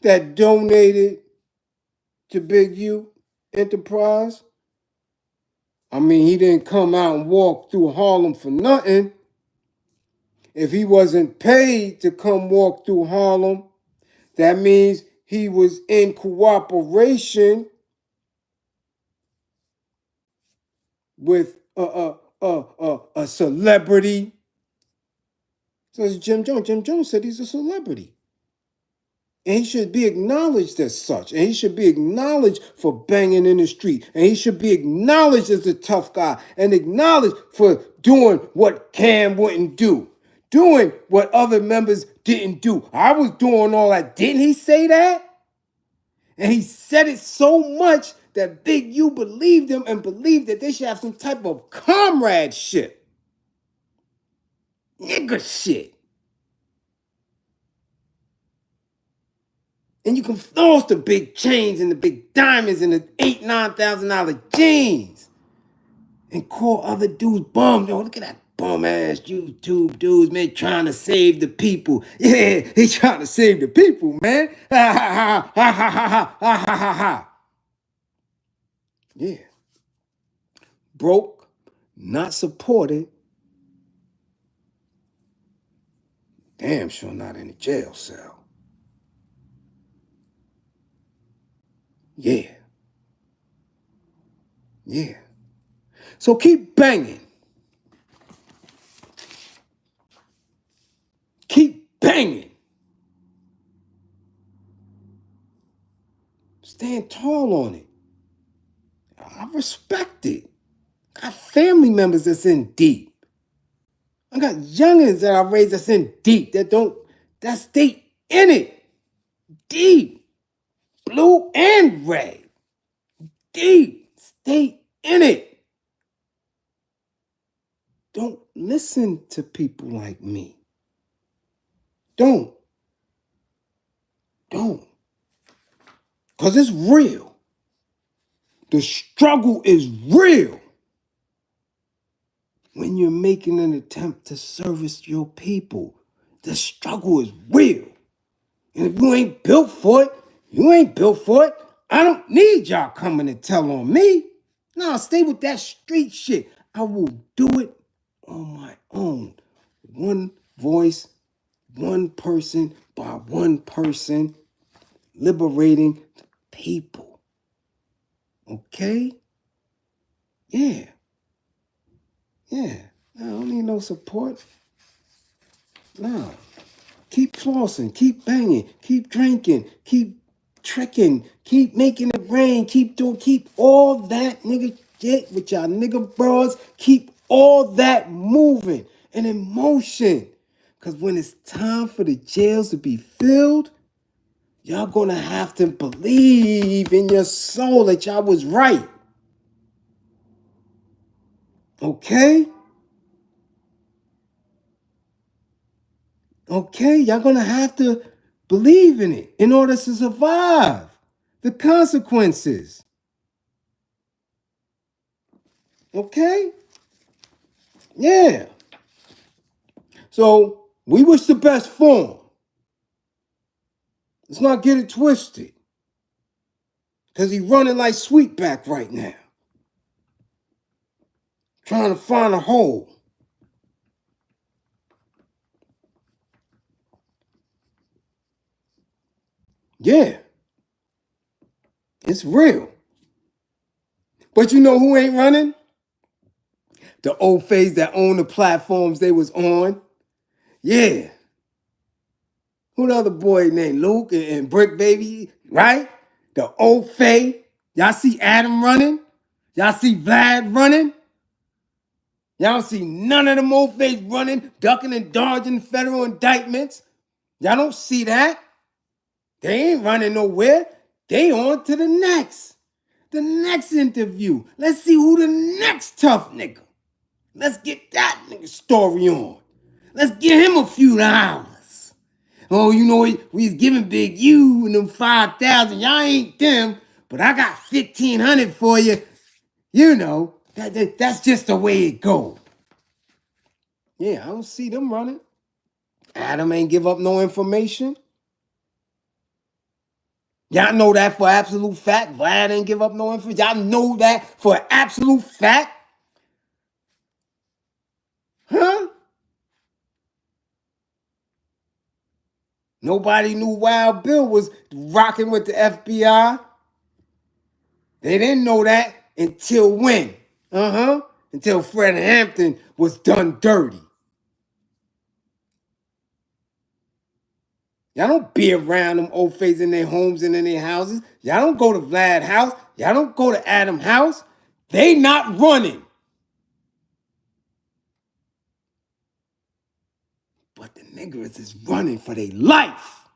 That donated to Big U Enterprise. I mean, he didn't come out and walk through Harlem for nothing. If he wasn't paid to come walk through Harlem, that means he was in cooperation with a celebrity. So it's Jim Jones. Jim Jones said he's a celebrity. And he should be acknowledged as such. And he should be acknowledged for banging in the street. And he should be acknowledged as a tough guy. And acknowledged for doing what Cam wouldn't do. doing what other members didn't do. I was doing all that. Didn't he say that? And he said it so much that Big U believed him and believed that they should have some type of comradeship. Nigga shit. And you can floss the big chains and the big diamonds and the $8,000-$9,000 jeans and call other dudes bums. Yo, look at that bum ass YouTube dudes, man, trying to save the people. Yeah, he trying to save the people, man. Ha ha ha ha ha ha ha ha ha ha. Yeah. Broke, not supported. Damn sure not in a jail cell. Yeah. Yeah. So keep banging. Keep banging. Stand tall on it. I respect it. I got family members that's in deep. I got youngins that I raised that's in deep that stay in it. Deep. Blue and red. Deep. Stay in it. Don't listen to people like me. Don't. Because it's real. The struggle is real. When you're making an attempt to service your people, the struggle is real. And if you ain't built for it, you ain't built for it. I don't need y'all coming to tell on me. No, stay with that street shit. I will do it on my own. One voice, one person by one person, liberating the people. Okay? Yeah. Yeah. I don't need no support. No. Keep flossing, keep banging, keep drinking, keep tricking, keep making it rain, keep all that nigga shit with y'all nigga bros, keep all that moving and in motion. Because when it's time for the jails to be filled, y'all gonna have to believe in your soul that y'all was right. Okay? Okay, y'all gonna have to believe in it in order to survive the consequences. Okay? Yeah. So we wish the best for him. Let's not get it twisted. Because he's running like Sweetback right now. Trying to find a hole. Yeah. It's real. But you know who ain't running? The old phase that own the platforms they was on. Yeah. Who the other boy named Luke and Brick Baby, right? The old Faye. Y'all see Adam running? Y'all see Vlad running? Y'all see none of them old Fays running, ducking and dodging federal indictments? Y'all don't see that? They ain't running nowhere. They on to the next. The next interview. Let's see who the next tough nigga. Let's get that nigga story on. Let's give him a few dollars. Oh, you know, we was giving Big U and them 5,000. Y'all ain't them, but I got 1,500 for you. You know, that's just the way it goes. Yeah, I don't see them running. Adam ain't give up no information. Y'all know that for absolute fact. Vlad ain't give up no information. Y'all know that for absolute fact. Huh? Nobody knew Wild Bill was rocking with the FBI. They didn't know that until when? Until Fred Hampton was done dirty. Y'all don't be around them old faces in their homes and in their houses. Y'all don't go to Vlad's house. Y'all don't go to Adam's house. They not running. but the niggers is running for their life.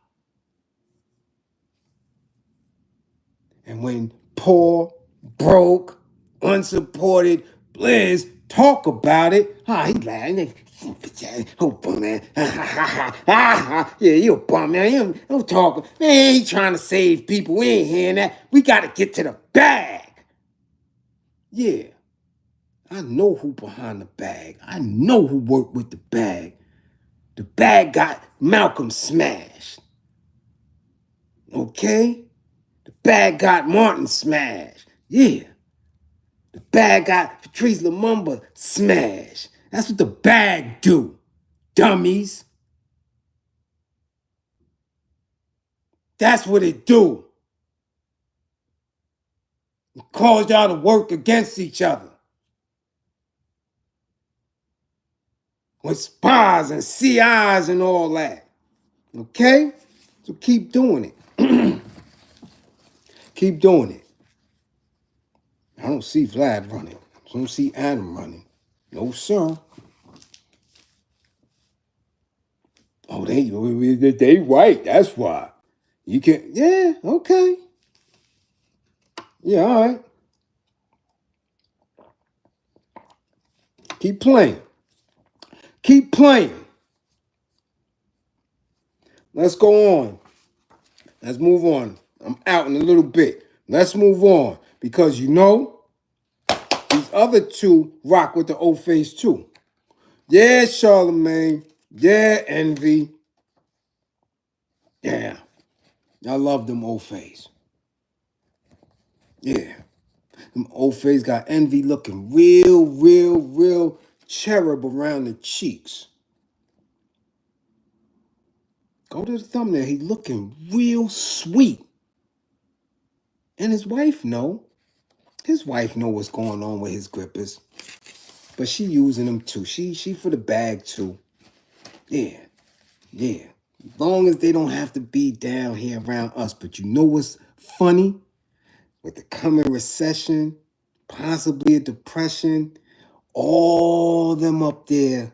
And when poor, broke, unsupported Bliz talk about it, he laughing. Oh, bum, man. Yeah, you a bum, man. Don't talk. Man, he trying to save people. We ain't hearing that. We got to get to the bag. Yeah. I know who behind the bag. I know who worked with the bag. The bag got Malcolm smashed. Okay? The bag got Martin smashed. Yeah. The bag got Patrice Lumumba smashed. That's what the bag do, dummies. That's what it do. It cause y'all to work against each other. With spies and CIs and all that. Okay? So keep doing it. Keep doing it. I don't see Vlad running. I don't see Adam running. No, sir. Oh, they white. That's why. You can, yeah, okay. Yeah, all right. Keep playing. Keep playing. Let's go on. Let's move on. I'm out in a little bit. Let's move on. Because you know, these other two rock with the old face too. Yeah, Charlemagne. Yeah, Envy. Yeah. I love them old face. Yeah. Them old face got Envy looking real cherub around the cheeks. Go to the thumbnail. He looking real sweet. And his wife know. His wife know what's going on with his grippers. But she using them too. She for the bag too. Yeah. Yeah. As long as they don't have to be down here around us. But you know what's funny? With the coming recession, possibly a depression, all them up there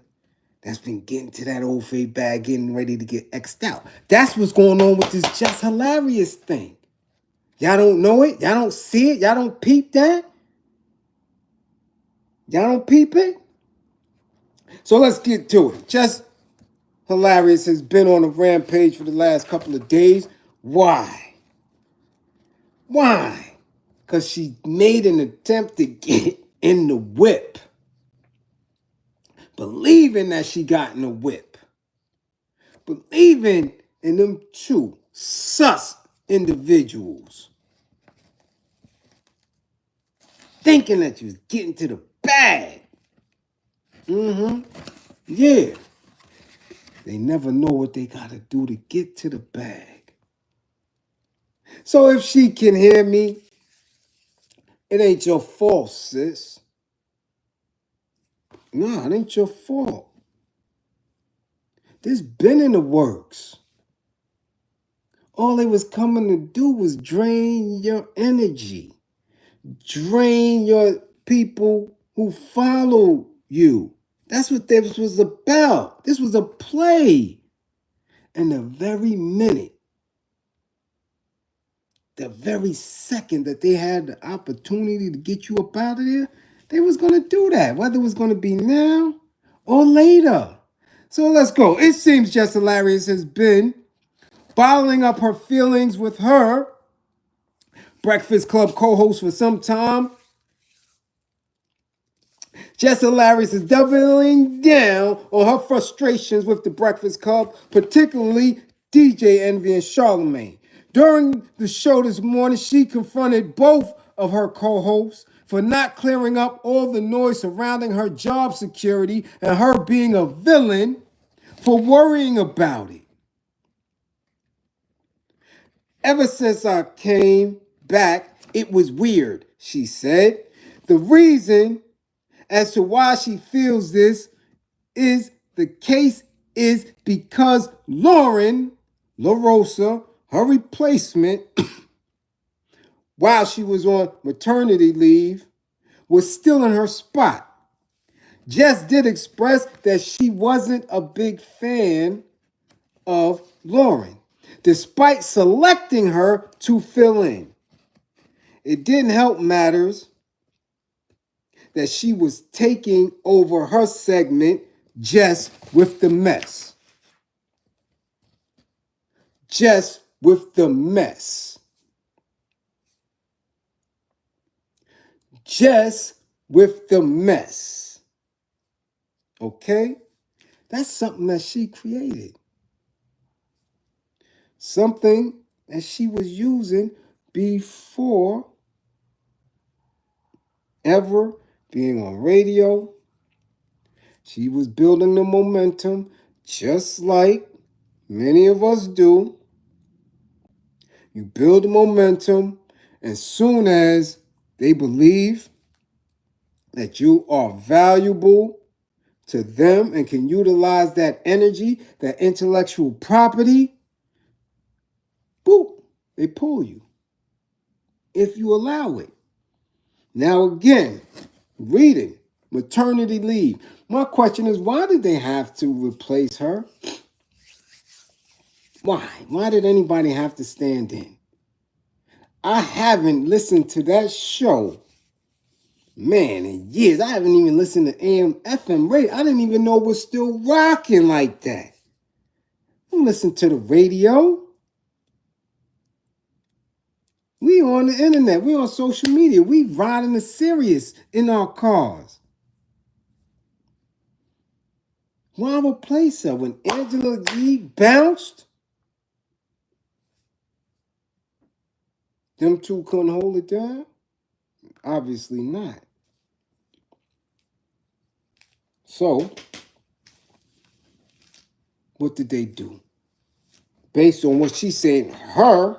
that's been getting to that old fade bag, getting ready to get X'd out. That's what's going on with this Just Hilarious thing. Y'all don't know it? Y'all don't see it? Y'all don't peep that? Y'all don't peep it? So let's get to it. Just Hilarious has been on a rampage for the last couple of days. Why? Why? Because she made an attempt to get in the whip. Believing that she got in the whip. Believing in them two sus individuals. Thinking that you was getting to the bag. Yeah. They never know what they got to do to get to the bag. So if she can hear me, it ain't your fault, sis. Nah, it ain't your fault. This been in the works. All they was coming to do was drain your energy. Drain your people who follow you. That's what this was about. This was a play. And the very minute, the very second that they had the opportunity to get you up out of there, they was going to do that, whether it was going to be now or later. So let's go. It seems Just Hilarious has been bottling up her feelings with her Breakfast Club co-host for some time. Just Hilarious is doubling down on her frustrations with the Breakfast Club, particularly DJ Envy and Charlemagne. During the show this morning, she confronted both of her co-hosts for not clearing up all the noise surrounding her job security and her being a villain for worrying about it. Ever since I came back, it was weird, she said. The reason as to why she feels this is the case is because Lauren LaRosa, her replacement, while she was on maternity leave, was still in her spot. Jess did express that she wasn't a big fan of Lauren, despite selecting her to fill in. It didn't help matters that she was taking over her segment, Jess with the mess. Jess with the mess. Jess with the mess. Okay? That's something that she created. Something that she was using before ever being on radio. She was building the momentum just like many of us do. You build the momentum, and soon as they believe that you are valuable to them and can utilize that energy, that intellectual property, boop, they pull you if you allow it. Now again, reading, maternity leave. My question is, why did they have to replace her? Why? Why did anybody have to stand in? I haven't listened to that show, man, in years. I haven't even listened to AM, FM radio. I didn't even know it was still rocking like that. I don't listen to the radio. We on the internet. We on social media. We riding the Sirius in our cars. Why replace her when Angela Yee bounced? Them two couldn't hold it down? Obviously not. So, what did they do? Based on what she said, her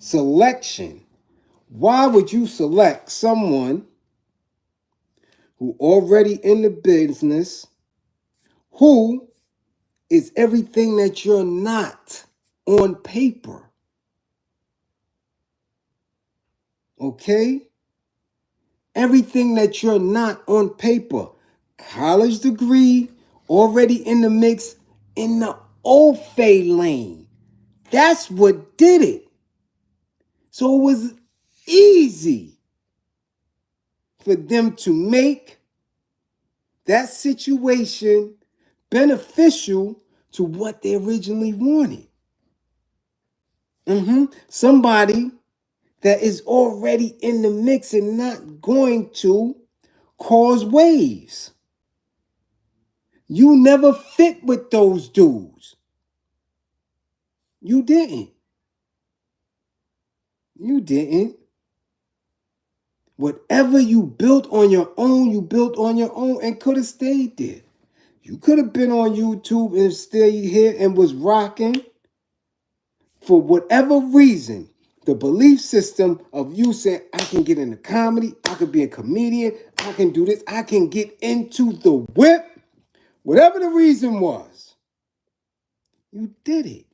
selection. Why would you select someone who already in the business, who is everything that you're not on paper? Okay? Everything that you're not on paper. College degree, already in the mix, in the Ofe lane. That's what did it. So it was easy for them to make that situation beneficial to what they originally wanted. Somebody that is already in the mix and not going to cause waves. You never fit with those dudes. You didn't. You didn't. Whatever you built on your own, you built on your own and could have stayed there. You could have been on YouTube and stayed here and was rocking. For whatever reason, the belief system of you saying, I can get into comedy, I could be a comedian, I can do this, I can get into the whip. Whatever the reason was, you did it.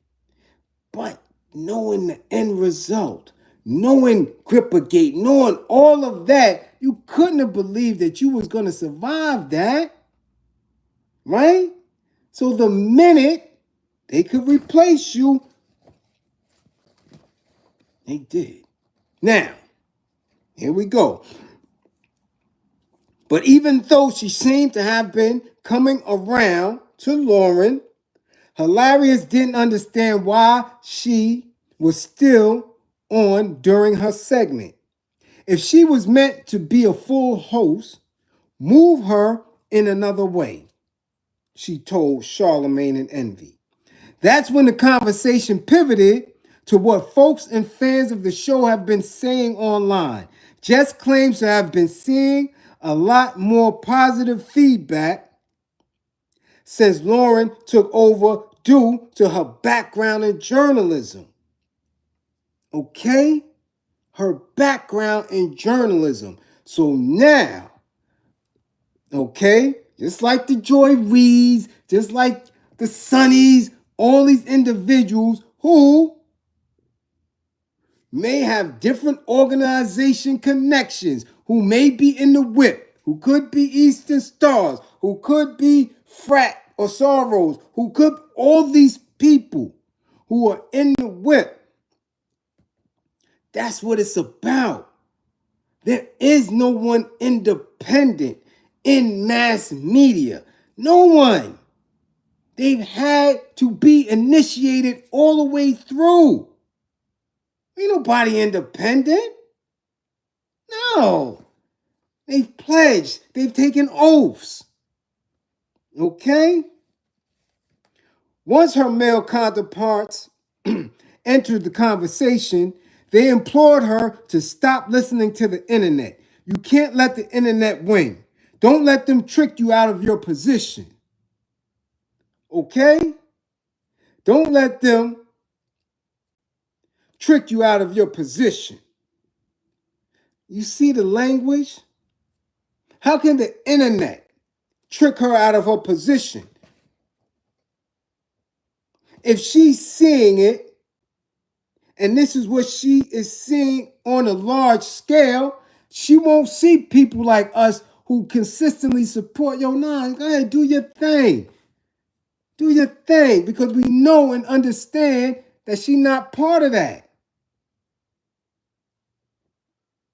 But knowing the end result, knowing Grippergate, knowing all of that, you couldn't have believed that you was going to survive that, right? So the minute they could replace you, they did. Now, here we go. But even though she seemed to have been coming around to Lauren, Hilarious didn't understand why she was still on during her segment. If she was meant to be a full host, move her in another way, she told Charlemagne and Envy. That's when the conversation pivoted to what folks and fans of the show have been saying online. Jess claims to have been seeing a lot more positive feedback since Lauren took over due to her background in journalism. Okay? Her background in journalism. So now, okay, just like the Joy Reeds, just like the Sunnies, all these individuals who may have different organization connections, who may be in the whip, who could be Eastern Stars, who could be Frat or Sorrows, who could, all these people who are in the whip. That's what it's about. There is no one independent in mass media. No one. They've had to be initiated all the way through. Ain't nobody independent. No. They've pledged. They've taken oaths. Okay? Once her male counterparts entered the conversation, they implored her to stop listening to the internet. You can't let the internet win. Don't let them trick you out of your position. Okay? Don't let them trick you out of your position. You see the language? How can the internet trick her out of her position? If she's seeing it, and this is what she is seeing on a large scale, she won't see people like us who consistently support, yo, nah, go ahead, do your thing. Do your thing, because we know and understand that she's not part of that.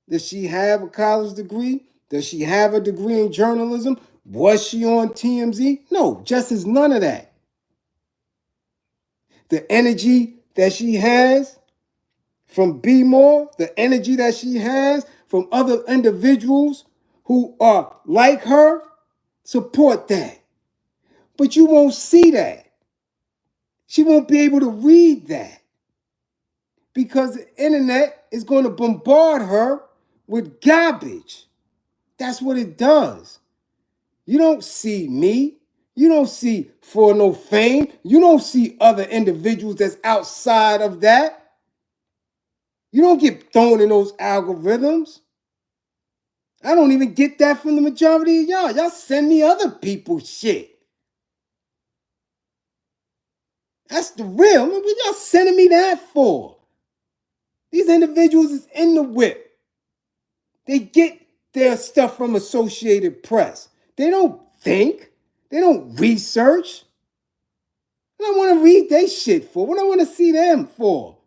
Does she have a college degree? Does she have a degree in journalism? Was she on TMZ? No, Jess is none of that. The energy that she has from Be More, the energy that she has from other individuals who are like her, support that. But you won't see that. She won't be able to read that because the internet is going to bombard her with garbage. That's what it does. You don't see me. You don't see For No Fame. You don't see other individuals that's outside of that. You don't get thrown in those algorithms. I don't even get that from the majority of y'all. Y'all send me other people's shit. That's the real. What y'all sending me that for? These individuals is in the whip. They get their stuff from Associated Press. They don't think. They don't research. What I want to read their shit for? What I want to see them for?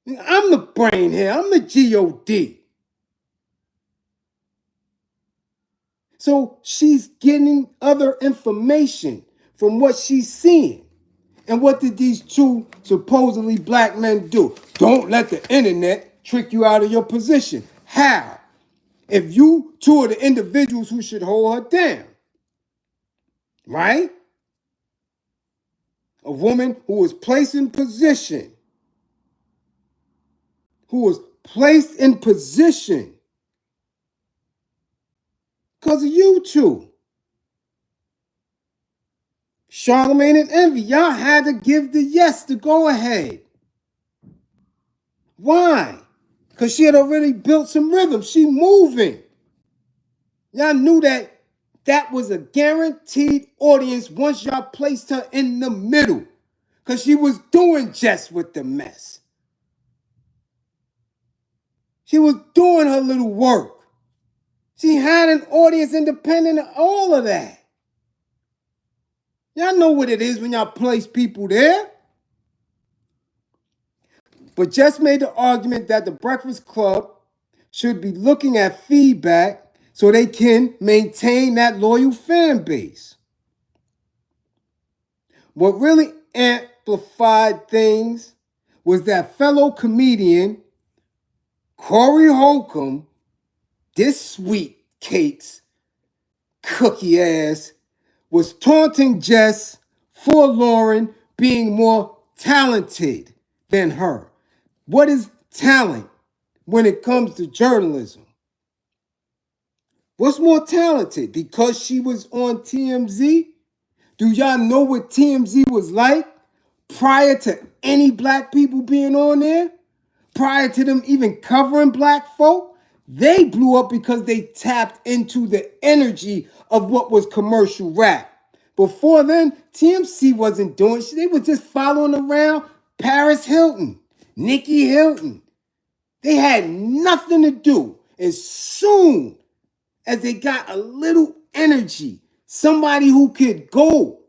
I'm the brain here. I'm the GOD. So she's getting other information from what she's seeing. And what did these two supposedly black men do? Don't let the internet trick you out of your position. How? If you two are the individuals who should hold her down, right? A woman who was placed in position, because of you two. Charlemagne and Envy, y'all had to give the yes to go ahead. Why? Because she had already built some rhythm. She moving. Y'all knew that was a guaranteed audience once y'all placed her in the middle. Because she was doing Jess with the mess. She was doing her little work. She had an audience independent of all of that. Y'all know what it is when y'all place people there. But Jess made the argument that the Breakfast Club should be looking at feedback so they can maintain that loyal fan base. What really amplified things was that fellow comedian Corey Holcomb, this sweet cakes cookie ass, was taunting Jess for Lauren being more talented than her. What is talent when it comes to journalism? What's more talented? Because she was on TMZ? Do y'all know what TMZ was like prior to any black people being on there? Prior to them even covering black folk? They blew up because they tapped into the energy of what was commercial rap. Before then, TMZ wasn't doing shit. They were just following around Paris Hilton, Nikki Hilton. They had nothing to do. As soon as they got a little energy. Somebody who could go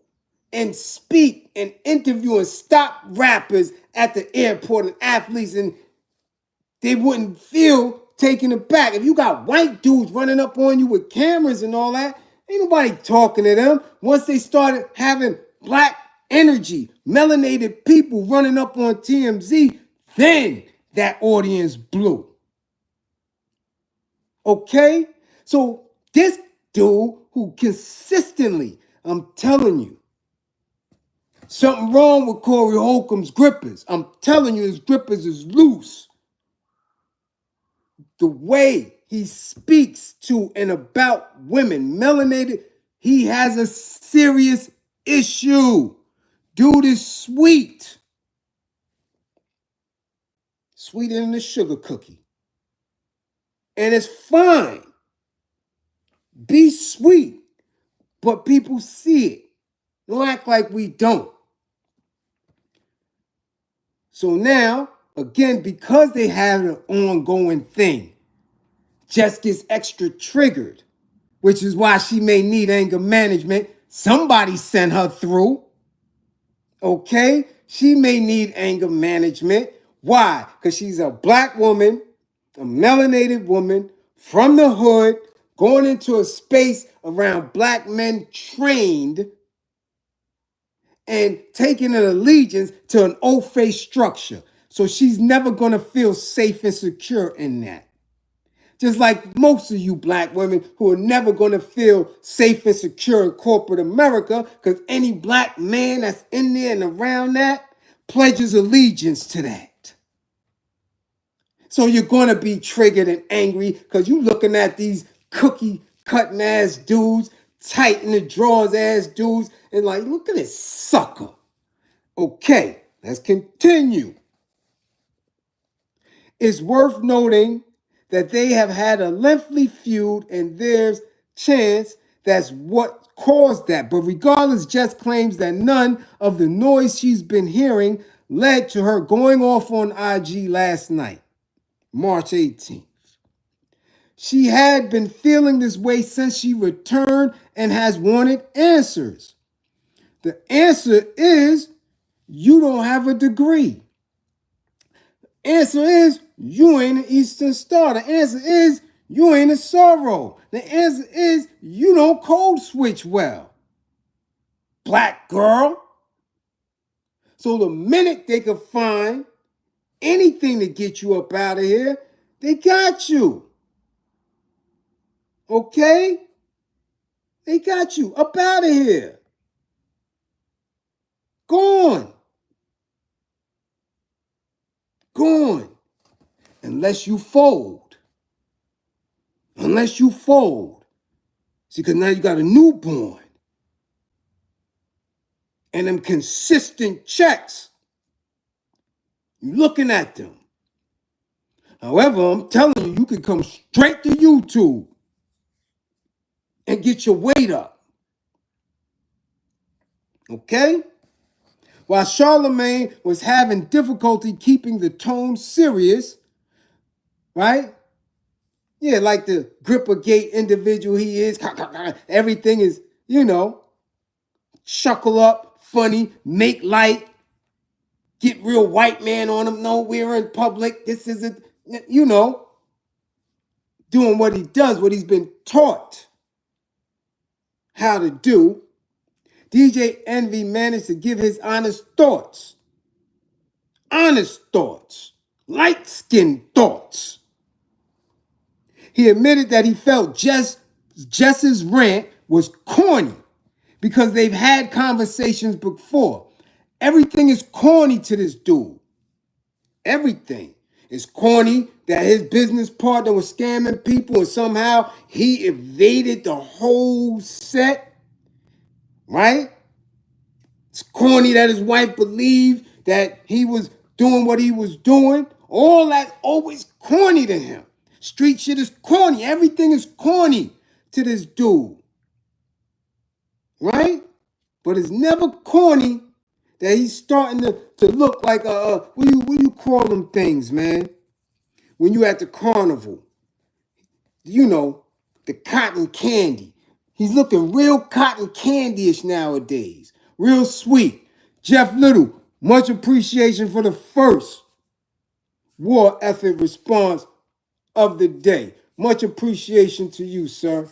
and speak and interview and stop rappers at the airport and athletes, and they wouldn't feel taken aback. If you got white dudes running up on you with cameras and all that, ain't nobody talking to them. Once they started having black energy, melanated people running up on TMZ, then that audience blew. Okay? So this dude who consistently, I'm telling you, something wrong with Corey Holcomb's grippers. I'm telling you, his grippers is loose. The way he speaks to and about women, melanated, he has a serious issue. Dude is sweet. Sweeter than a sugar cookie. And it's fine. Be sweet. But people see it. Don't act like we don't. So now, again, because they have an ongoing thing, Jess gets extra triggered, which is why she may need anger management. Somebody sent her through. Okay? She may need anger management. Why? Because she's a black woman, a melanated woman from the hood, going into a space around black men trained and taking an allegiance to an old-faced structure. So she's never going to feel safe and secure in that. Just like most of you black women who are never going to feel safe and secure in corporate America, because any black man that's in there and around that pledges allegiance to that. So you're going to be triggered and angry because you're looking at these cookie cutting ass dudes, tight in the drawers ass dudes, and like, look at this sucker. Okay, let's continue. It's worth noting that they have had a lengthy feud and there's chance that's what caused that. But regardless, Jess claims that none of the noise she's been hearing led to her going off on IG last night, March 18th. She had been feeling this way since she returned and has wanted answers. The answer is you don't have a degree. Answer is you ain't an Eastern Star. The answer is you ain't a Sorrow. The answer is you don't code switch well, black girl. So the minute they can find anything to get you up out of here, they got you. Okay? They got you up out of here. Gone. Gone. Unless you fold. Unless you fold. See, because now you got a newborn. And them consistent checks. You looking at them. However, I'm telling you, you can come straight to YouTube and get your weight up. Okay? While Charlemagne was having difficulty keeping the tone serious, right? Yeah, like the gripper gate individual he is. Everything is, chuckle up, funny, make light, get real white man on him. No, we're in public. This isn't, doing what he does, what he's been taught how to do. DJ Envy managed to give his honest thoughts, light-skinned thoughts. He admitted that he felt Jess's rant was corny because they've had conversations before. Everything is corny to this dude. Everything is corny that his business partner was scamming people and somehow he evaded the whole set, right? It's corny that his wife believed that he was doing what he was doing. All that's always corny to him. Street shit is corny. Everything is corny to this dude. Right? But it's never corny that he's starting to look like what do you call them things, man? When you at the carnival. the cotton candy. He's looking real cotton candy-ish nowadays. Real sweet. Jeff Little, much appreciation for the first war effort response of the day. Much appreciation to you, sir.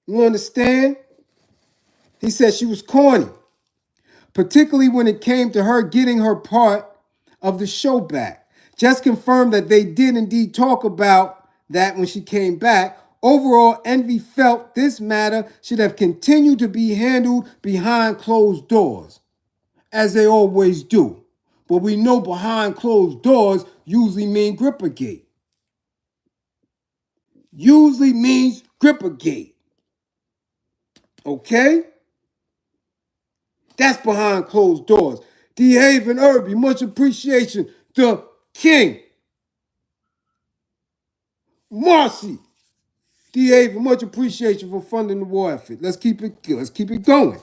You understand? He said she was corny, particularly when it came to her getting her part of the show back. Just confirmed that they did indeed talk about that when she came back. Overall, Envy felt this matter should have continued to be handled behind closed doors, as they always do. But we know behind closed doors usually mean Grippergate. Usually means Grippergate. Okay? That's behind closed doors. D. Haven Irby, much appreciation. The King. Marcy. D. Haven, much appreciation for funding the war effort. Let's keep it going.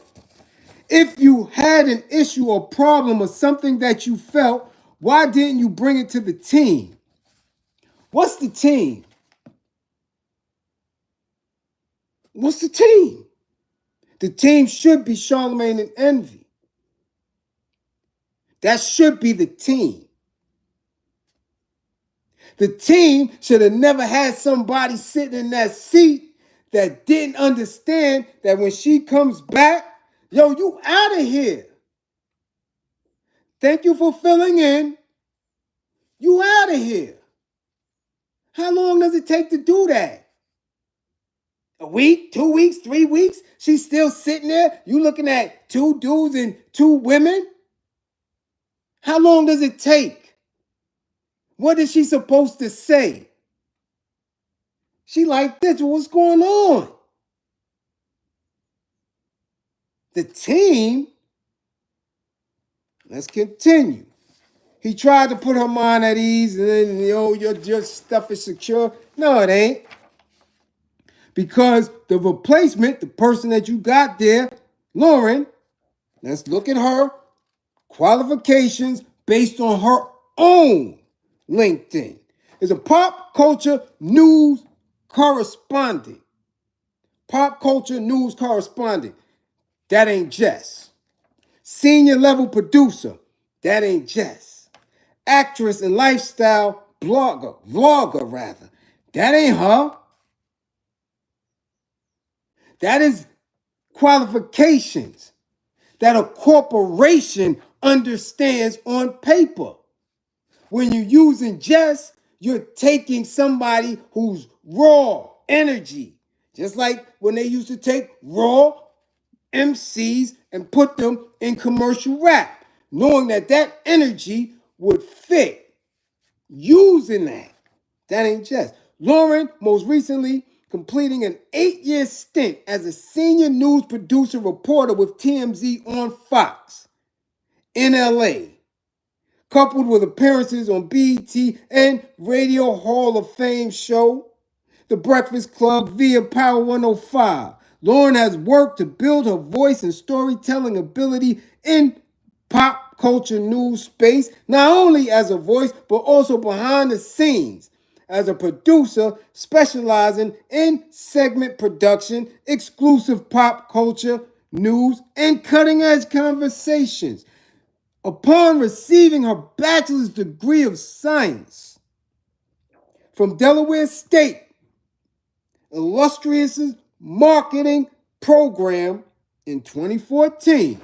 If you had an issue or problem or something that you felt, why didn't you bring it to the team? What's the team? What's the team? The team should be Charlemagne and Envy. That should be the team. The team should have never had somebody sitting in that seat that didn't understand that when she comes back, yo, you out of here. Thank you for filling in. You out of here. How long does it take to do that? A week, 2 weeks, 3 weeks? She's still sitting there. You looking at 2 dudes and 2 women? How long does it take? What is she supposed to say? She like this. What's going on? The team? Let's continue. He tried to put her mind at ease and then, your stuff is secure. No, it ain't. Because the replacement, the person that you got there, Lauren, let's look at her qualifications based on her own LinkedIn. Is a pop culture news correspondent. Pop culture news correspondent. That ain't Jess. Senior level producer. That ain't Jess. Actress and lifestyle vlogger rather. That ain't her. That is qualifications that a corporation understands on paper. When you're using Jess, you're taking somebody who's raw energy. Just like when they used to take raw MCs and put them in commercial rap, knowing that that energy would fit. Using that. That ain't Jess. Lauren, most recently, completing an 8-year stint as a senior news producer reporter with TMZ on Fox in LA, coupled with appearances on BET and Radio Hall of Fame show, The Breakfast Club via Power 105. Lauren has worked to build her voice and storytelling ability in pop culture news space, not only as a voice, but also behind the scenes as a producer specializing in segment production, exclusive pop culture news, and cutting-edge conversations. Upon receiving her bachelor's degree of science from Delaware State, illustrious marketing program in 2014.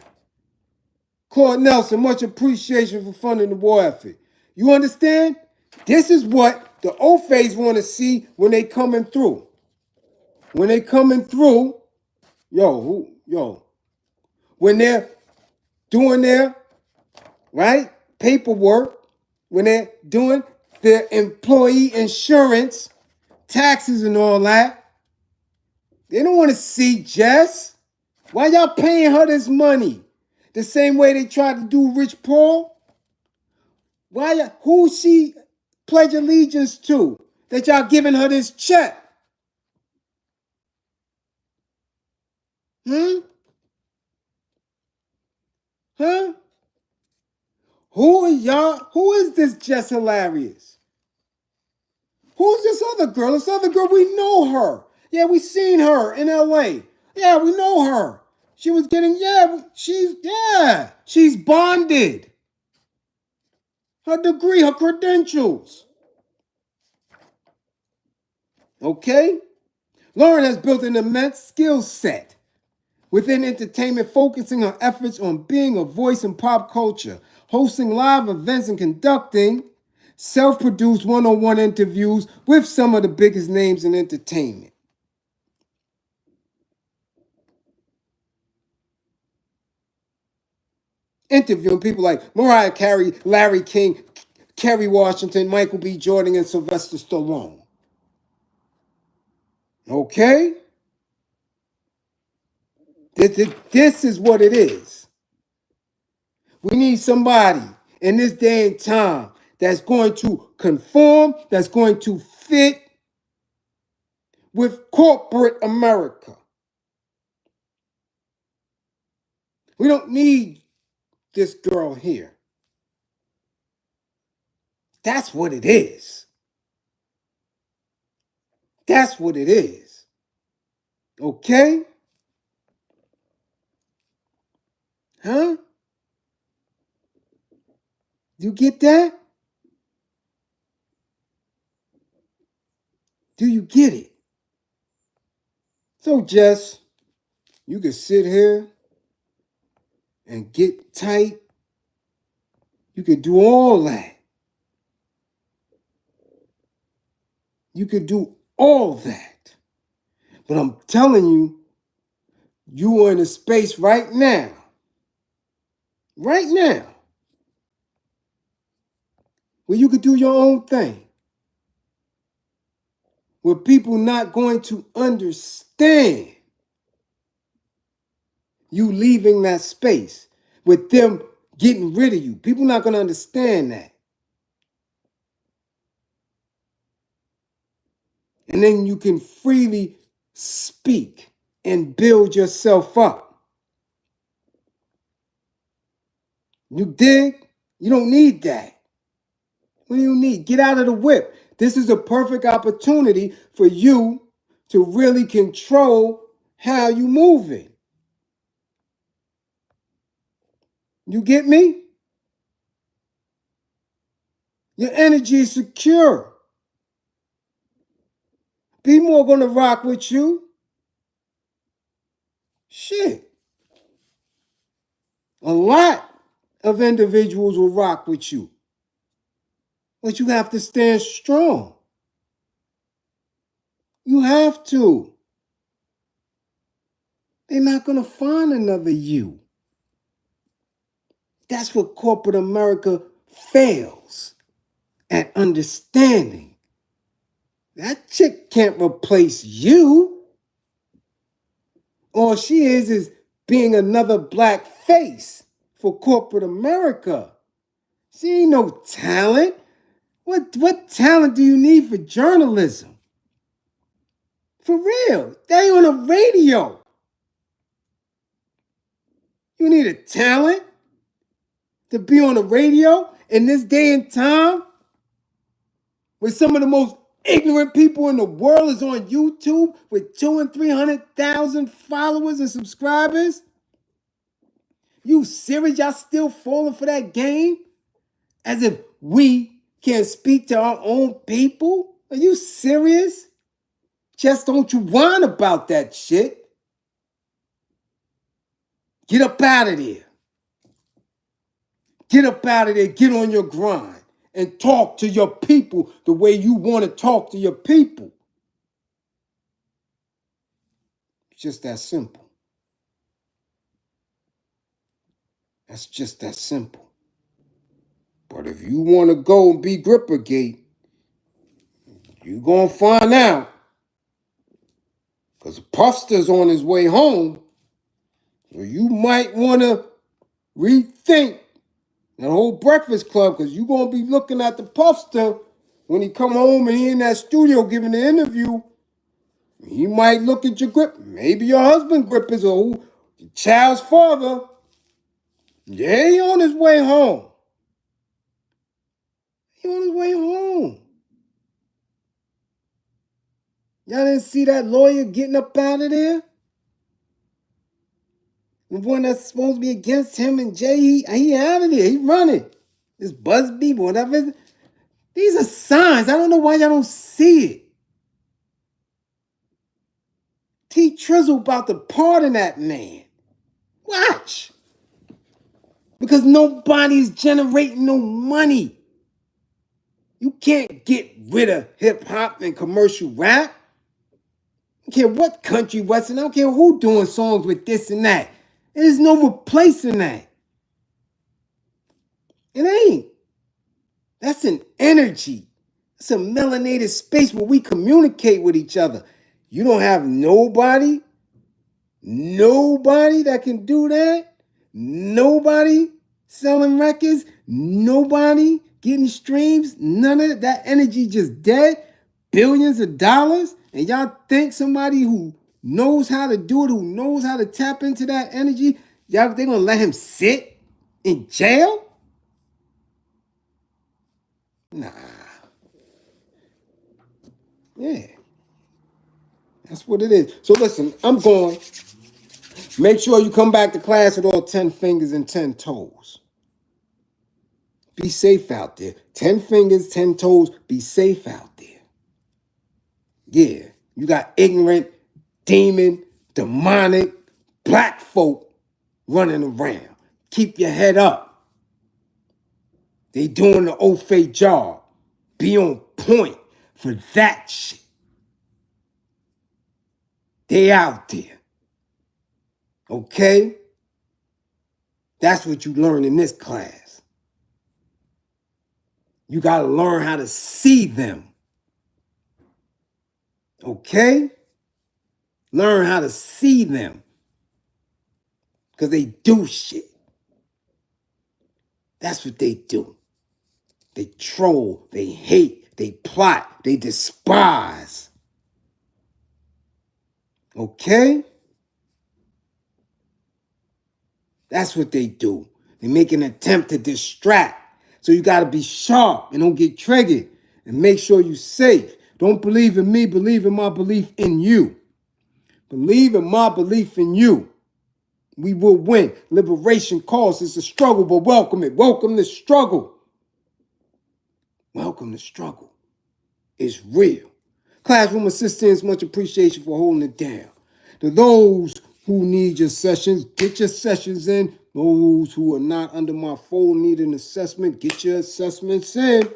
Claude Nelson, much appreciation for funding the war effort. You understand? This is what the O-Phase want to see when they coming through. When they coming through, when they're doing their, right, paperwork, when they're doing their employee insurance, taxes and all that, they don't want to see Jess. Why y'all paying her this money? The same way they tried to do Rich Paul? Who she pledge allegiance to that y'all giving her this check? Huh? Who are y'all? Who is this Jess Hilarious? Who's this other girl? This other girl, we know her. Yeah, we seen her in LA. Yeah, we know her. She was getting, she's bonded. Her degree, her credentials. Okay? Lauren has built an immense skill set within entertainment, focusing her efforts on being a voice in pop culture, hosting live events and conducting self-produced one-on-one interviews with some of the biggest names in entertainment. Interviewing people like Mariah Carey, Larry King, Kerry Washington, Michael B. Jordan, and Sylvester Stallone. Okay? This is what it is. We need somebody in this day and time that's going to conform, that's going to fit with corporate America. We don't need this girl here. That's what it is. That's what it is. Okay? Huh? You get that? Do you get it? So, Jess, you can sit here and get tight. You could do all that. You could do all that. But I'm telling you, you are in a space right now, where you could do your own thing. Where people not going to understand you leaving that space, with them getting rid of you. People not going to understand that. And then you can freely speak and build yourself up. You dig? You don't need that. What do you need? Get out of the whip. This is a perfect opportunity for you to really control how you moving. You get me? Your energy is secure. Be more gonna rock with you. Shit. A lot of individuals will rock with you. But you have to stand strong. You have to. They're not gonna find another you. That's what corporate America fails at understanding. That chick can't replace you. All she is being another black face for corporate America. She ain't no talent. What talent do you need for journalism? For real. They on the radio. You need a talent to be on the radio in this day and time where some of the most ignorant people in the world is on YouTube with 200,000 and 300,000 followers and subscribers? You serious? Y'all still falling for that game? As if we can't speak to our own people? Are you serious? Just don't you whine about that shit. Get up out of there. Get up out of there. Get on your grind and talk to your people the way you want to talk to your people. It's just that simple. That's just that simple. But if you want to go and be Grippergate, you're going to find out. Because Puffster's on his way home. So you might want to rethink that whole Breakfast Club, because you're going to be looking at the Puffster when he come home and he in that studio giving the interview. He might look at your grip. Maybe your husband grip is your child's father. Yeah, he on his way home. He on his way home. Y'all didn't see that lawyer getting up out of there? The one that's supposed to be against him and Jay, he out of there. He running. This Busby, whatever. These are signs. I don't know why y'all don't see it. T. Trizzle about to pardon that man. Watch. Because nobody's generating no money. You can't get rid of hip-hop and commercial rap. I don't care what country, western, I don't care who doing songs with this and that. There's no replacing that. It ain't. That's an energy. It's a melanated space where we communicate with each other. You don't have nobody that can do that. Nobody selling records. Nobody getting streams. None of that energy just dead. Billions of dollars. And y'all think somebody who knows how to do it, who knows how to tap into that energy, y'all they gonna let him sit in jail? Nah. Yeah. That's what it is. So listen, I'm going. Make sure you come back to class with all 10 fingers and 10 toes. Be safe out there. 10 fingers, 10 toes. Be safe out there. Yeah. You got ignorant, demon, demonic, black folk running around. Keep your head up. They doing the Ofe job. Be on point for that shit. They out there. Okay? That's what you learn in this class. You got to learn how to see them. Okay? Learn how to see them. Because they do shit. That's what they do. They troll, they hate, they plot, they despise. Okay? That's what they do. They make an attempt to distract. So you got to be sharp and don't get triggered. And make sure you're safe. Don't believe in me, believe in my belief in you. Believe in my belief in you. We will win. Liberation calls. It's a struggle, but welcome it. Welcome the struggle. Welcome the struggle. It's real. Classroom assistants, much appreciation for holding it down. To those who need your sessions, get your sessions in. Those who are not under my fold need an assessment, get your assessments in.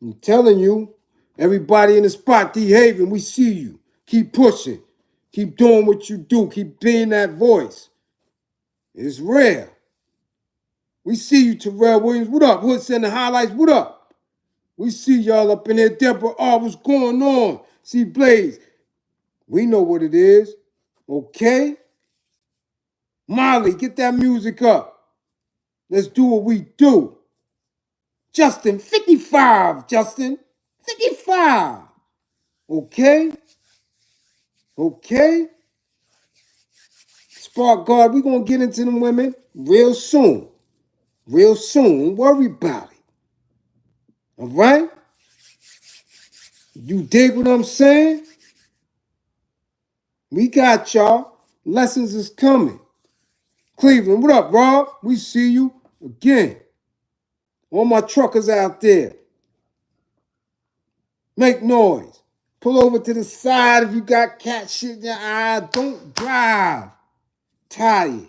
I'm telling you, everybody in the spot, D. Haven, we see you. Keep pushing. Keep doing what you do. Keep being that voice. It's rare. We see you, Terrell Williams. What up? Hood sending highlights. What up? We see y'all up in there. Deborah R. What's going on? See Bliz. We know what it is. Okay? Molly, get that music up. Let's do what we do. Justin, 55, Justin. 55. Okay? Okay? Spark Guard, we're going to get into them women real soon. Real soon. Don't worry about it. All right? You dig what I'm saying? We got y'all. Lessons is coming. Cleveland, what up, Rob? We see you again. All my truckers out there. Make noise. Pull over to the side if you got cat shit in your eye. Don't drive. Tired.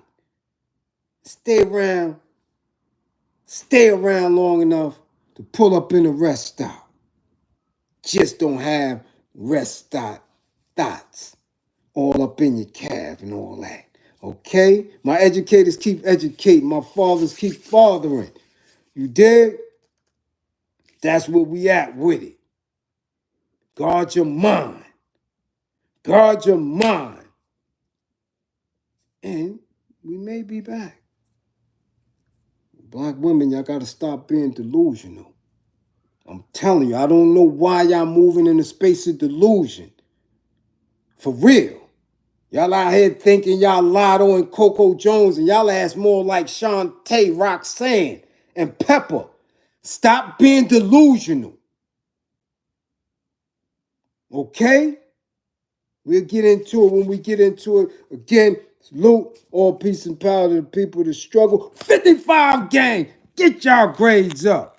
Stay around. Stay around long enough to pull up in a rest stop. Just don't have rest stop thoughts all up in your calf and all that. Okay? My educators keep educating. My fathers keep fathering. You dig? That's where we at with it. Guard your mind. Guard your mind. And we may be back. Black women, y'all got to stop being delusional. I'm telling you, I don't know why y'all moving in the space of delusion. For real. Y'all out here thinking y'all Lotto and Coco Jones, and y'all ass more like Shantae, Roxanne, and Pepper. Stop being delusional. Okay? We'll get into it when we get into it. Again, salute, all peace and power to the people that struggle. 55 gang, get y'all grades up.